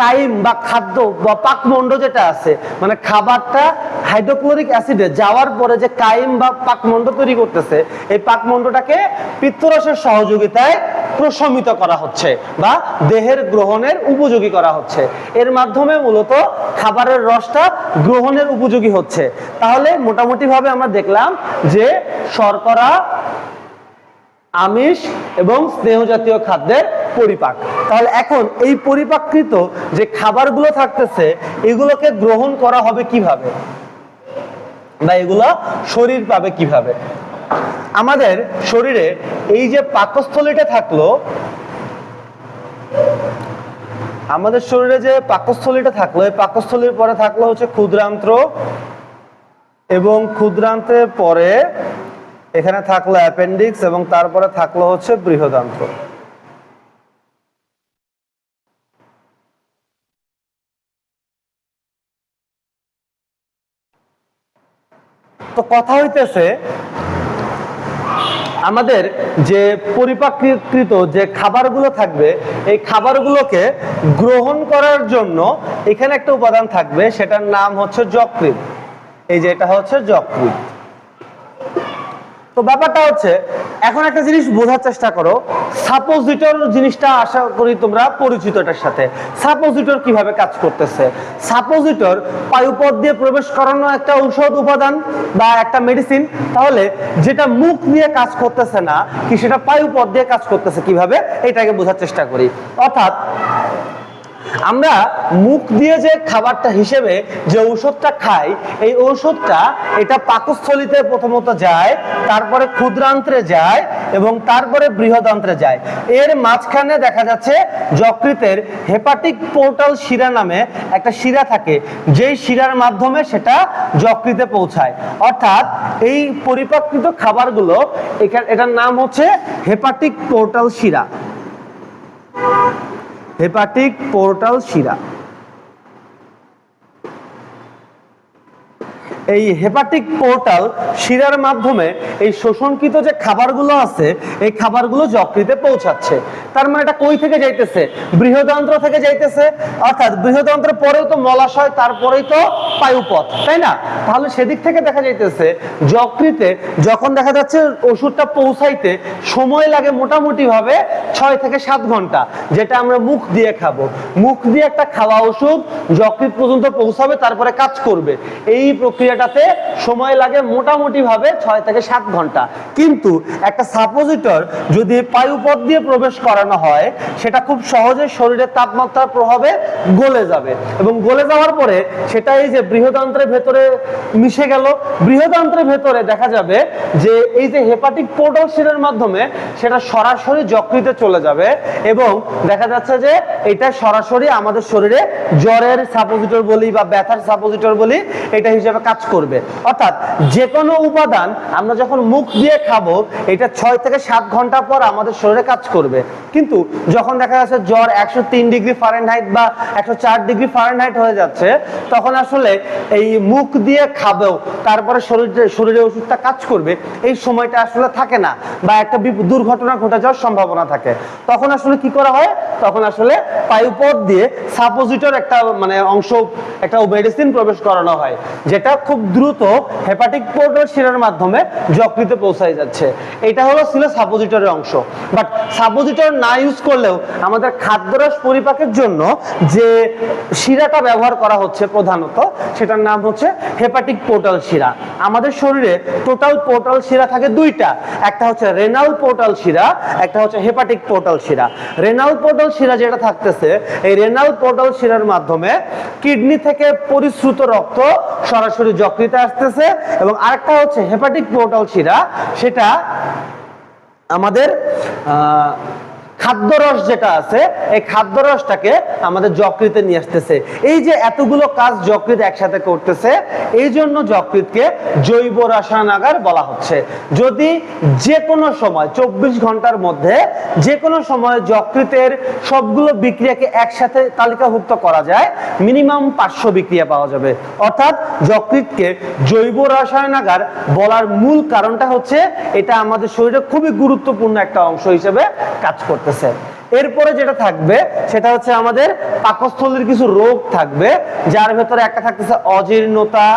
কাইম বা খাদ্য বা পাকমণ্ড যেটা আছে, মানে খাবারটা হাইড্রোক্লোরিক অ্যাসিডে যাওয়ার পরে যে কাইম বা পাকমণ্ড তৈরি করতেছে, এই পাকমণ্ডটাকে পিত্তরসের সহযোগিতায় প্রশমিত করা হচ্ছে বা দেহের গ্রহণের উপযোগী করা হচ্ছে। এর মাধ্যমে মূলত খাবারের রসটা গ্রহণের উপযোগী হচ্ছে। তাহলে মোটামুটি ভাবে আমরা দেখলাম যে শর্করা, আমিষ এবং স্নেহ জাতীয় খাদ্যের পরিপাক। তাহলে এখন এই পরিপাককৃত যে খাবারগুলো থাকতেছে, এগুলোকে গ্রহণ করা হবে কিভাবে, বা এগুলো শরীর পাবে কিভাবে? আমাদের শরীরে এই যে পাকস্থলীটা থাকলো, আমাদের শরীরে যে পাকস্থলীটা থাকলো, এই পাকস্থলীর পরে থাকলো হচ্ছে ক্ষুদ্রান্ত্র, এবং ক্ষুদ্রান্ত্রের পরে এখানে থাকলো অ্যাপেন্ডিক্স, এবং তারপরে থাকলো হচ্ছে বৃহদান্ত্র। তো কথা হইতেছে আমাদের যে পরিপাককৃত যে খাবারগুলো থাকবে, এই খাবারগুলোকে গ্রহণ করার জন্য এখানে একটা উপাদান থাকবে, সেটার নাম হচ্ছে যকৃৎ। এই যে এটা হচ্ছে যকৃৎ। তো ব্যাপারটা হচ্ছে, এখন একটা জিনিস বোঝার চেষ্টা করো, সাপোজিটর জিনিসটা আশা করি তোমরা পরিচিত এটার সাথে। সাপোজিটর কিভাবে কাজ করতেছে? সাপোজিটর পায়ুপথ দিয়ে প্রবেশ করানো একটা ঔষধ উপাদান বা একটা মেডিসিন। তাহলে যেটা মুখ দিয়ে কাজ করতেছে না কি, সেটা পায়ুপথ দিয়ে কাজ করতেছে কিভাবে, এটাকে বোঝার চেষ্টা করি। অর্থাৎ আমরা মুখ দিয়ে যে খাবারটা হিসেবে যে ঔষধটা খাই, এই ঔষধটা এটা পাকস্থলীতে প্রথমত যায়, তারপরে ক্ষুদ্রান্ত্রে যায় এবং তারপরে বৃহদান্ত্রে যায়। এর মাঝখানে দেখা যাচ্ছে যকৃতের হেপাটিক পোর্টাল শিরা নামে একটা শিরা থাকে, যেই শিরার মাধ্যমে সেটা যকৃতে পৌঁছায়। অর্থাৎ এই পরিপাকৃত খাবারগুলো এটার নাম হচ্ছে হেপাটিক পোর্টাল শিরা। হেপাটিক পোর্টাল শিরা। এই হেপাটিক পোর্টাল শিরার মাধ্যমে এই শোষণকৃত যে খাবারগুলো আছে এই খাবারগুলো যকৃতে পৌঁছাচ্ছে। তার মানে এটা কই থেকে যাইতেছে? বৃহদান্ত্র থেকে যাইতেছে। অর্থাৎ বৃহদান্ত্রের পরেও তো মলাশয়, তারপরেই তো পায়ুপথ, তাই না? তাহলে সেদিক থেকে দেখা যাইতেছে যকৃতে যখন দেখা যাচ্ছে ওষুধটা পৌঁছাইতে সময় লাগে মোটামুটি ভাবে 6 থেকে 7 ঘন্টা, যেটা আমরা মুখ দিয়ে খাবো। মুখ দিয়ে একটা খাওয়া ওষুধ যকৃত পর্যন্ত পৌঁছাবে, তারপরে কাজ করবে। এই প্রক্রিয়াটাতে সময় লাগে মোটামুটি ভাবে 6 থেকে 7 ঘন্টা। কিন্তু একটা সাপোজিটর যদি পায়ুপথ দিয়ে প্রবেশ করানো হয়, সেটা খুব সহজে শরীরের তাপমাত্রার প্রভাবে গলে যাবে এবং গলে যাওয়ার পরে সেটা এই যে বৃহদান্ত্রের ভেতরে মিশে গেল। বৃহদান্ত্রের ভেতরে দেখা যাবে যে এই যে হেপাটিক পোর্টাল শিরার মাধ্যমে সেটা সরাসরি যকৃতে চলে যাবে এবং দেখা যাচ্ছে যে এটা সরাসরি আমাদের শরীরে জ্বরের সাপোজিটর বলি বা ব্যথার সাপোজিটর বলি, এটা হিসেবে কাজ করবে। অর্থাৎ যে কোনো উপাদান আমরা যখন মুখ দিয়ে খাবো, এটা 6 থেকে 7 ঘন্টা পর আমাদের শরীরে কাজ করবে। কিন্তু যখন দেখা যাচ্ছে জ্বর 103 ডিগ্রি ফারেনহাইট বা 104 ডিগ্রি ফারেনহাইট হয়ে যাচ্ছে, তখন আসলে এই মুখ দিয়ে খাবেও তারপরে শরীরে ওষুধটা কাজ করবে, এই সময়টা আসলে থাকে না বা একটা দুর্ঘটনা ঘটে যাওয়ার সম্ভাবনা থাকে। তখন আসলে কি করা হয়? তখন আসলে পায়ুপথ দিয়ে সাপোজিটর একটা অংশ, একটা মেডিসিন প্রবেশ করানো হয়, যেটা খুব দ্রুত হেপাটিক পোর্টাল শিরার মাধ্যমে যকৃতে পৌঁছায় যাচ্ছে। এটা ছিল সাপোজিটরের অংশ। বাট সাপোজিটর না ইউজ করলেও আমাদের খাদ্যরস পরিপাকের জন্য যে শিরাটা ব্যবহার করা হচ্ছে প্রধানত, সেটার নাম হচ্ছে হেপাটিক পোর্টাল শিরা। আমাদের শরীরে টোটাল পোর্টাল শিরা থাকে দুইটা, একটা হচ্ছে রেনাল পোর্টাল শিরা, একটা হচ্ছে হেপাটিক পোর্টাল শিরা। রেনাল পোর্টাল শিরা যেটা থাকতেছে, এই রেনাল পোর্টাল শিরার মাধ্যমে কিডনি থেকে পরিশ্রুত রক্ত সরাসরি যকৃতে আসতেছে এবং আরেকটা হচ্ছে হেপাটিক পোর্টাল শিরা, সেটা আমাদের খাদ্যরস যেটা আছে এই খাদ্যরসটাকে আমাদের যকৃতে নিয়ে আসতেছে। এই যে এতগুলো কাজ যকৃত একসাথে করতেছে, এই জন্য যকৃতকে জৈব রসায়নাগার বলা হচ্ছে। যদি যে কোনো সময় 24 ঘন্টার মধ্যে যে কোনো সময় যকৃতের সবগুলো বিক্রিয়াকে একসাথে তালিকাভুক্ত করা যায়, মিনিমাম 500 বিক্রিয়া পাওয়া যাবে। অর্থাৎ যকৃতকে জৈব রসায়নাগার বলার মূল কারণটা হচ্ছে এটা আমাদের শরীরে খুবই গুরুত্বপূর্ণ একটা অংশ হিসেবে কাজ করতেছে। এরপরে যেটা থাকবে সেটা হচ্ছে আমাদের পাকস্থলীর কিছু রোগ থাকবে, যার ভেতরে একটা থাকতেছে অজীর্ণতা,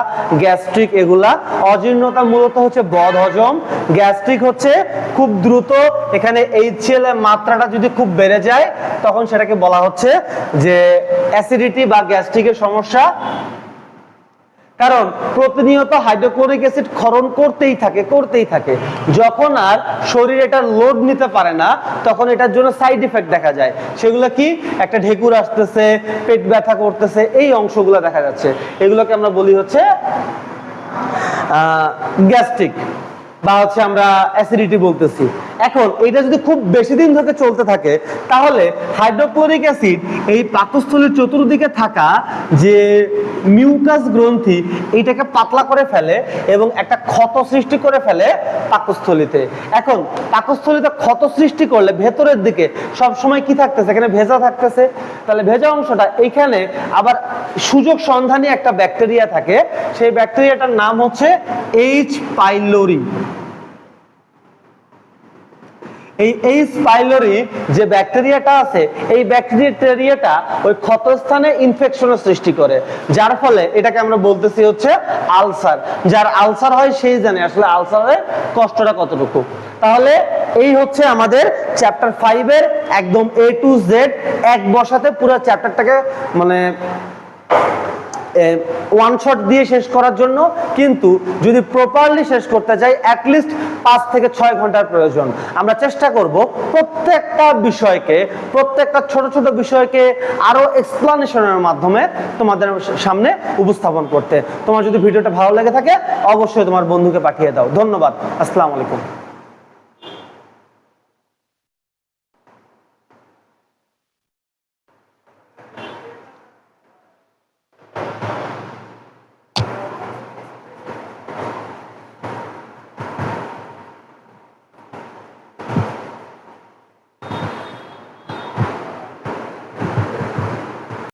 গ্যাস্ট্রিক। এগুলা অজীর্ণতা মূলত হচ্ছে বদহজম, গ্যাস্ট্রিক হচ্ছে খুব দ্রুত এখানে HCl এর মাত্রাটা যদি খুব বেড়ে যায়, তখন সেটাকে বলা হচ্ছে যে অ্যাসিডিটি বা গ্যাস্ট্রিকের সমস্যা। কারণ প্রতিনিয়ত হাইড্রোক্লোরিক অ্যাসিড ক্ষরণ করতেই থাকে। যখন আর শরীর এটা লোড নিতে পারে না, তখন এটার জন্য সাইড ইফেক্ট দেখা যায়। সেগুলো কি? একটা ঢেকুর আসতেছে, পেট ব্যথা করতেছে, এই অংশগুলো দেখা যাচ্ছে। এগুলোকে আমরা বলি হচ্ছে গ্যাস্ট্রিক বা হচ্ছে আমরা অ্যাসিডিটি বলতেছি। এখন এটা যদি খুব বেশি দিন ধরে চলতে থাকে, তাহলে হাইড্রোক্লোরিক অ্যাসিড এই পাকস্থলীর চতুর্দিকে থাকা যে মিউকাস গ্রন্থি, এইটাকে পাতলা করে ফেলে এবং একটা ক্ষত সৃষ্টি করে ফেলে পাকস্থলীতে। এখন পাকস্থলীতে ক্ষত সৃষ্টি করলে ভেতরের দিকে সব সময় কি থাকতেছে? এখানে ভেজা থাকতেছে। তাহলে ভেজা অংশটা এইখানে আবার সুযোগ সন্ধানী একটা ব্যাকটেরিয়া থাকে, সেই ব্যাকটেরিয়াটার নাম হচ্ছে H. পাইলোরি। এই H. পাইলোরি যে ব্যাকটেরিয়াটা আছে, এই ব্যাকটেরিয়াটা ওই ক্ষতস্থানে ইনফেকশনের সৃষ্টি করে, যার ফলে এটাকে আমরা বলতেছি হচ্ছে আলসার। যার আলসার হয় সেই জানে আসলে আলসারের কষ্টটা কতটুকু। তাহলে এই হচ্ছে আমাদের চ্যাপ্টার 5 এর একদম A to Z এক বসাতে পুরো চ্যাপ্টারটাকে ওয়ান শট দিয়ে শেষ করার জন্য, কিন্তু যদি প্রপারলি শেষ করতে চাই অ্যাটলিস্ট 5 থেকে 6 ঘন্টার প্রয়োজন। আমরা চেষ্টা করব প্রত্যেকটা বিষয়কে, প্রত্যেকটা ছোট ছোট বিষয়কে আরো এক্সপ্লানেশনের মাধ্যমে তোমাদের সামনে উপস্থাপন করতে। তোমার যদি ভিডিওটা ভালো লেগে থাকে অবশ্যই তোমার বন্ধুকে পাঠিয়ে দাও। ধন্যবাদ। আসসালামু আলাইকুম।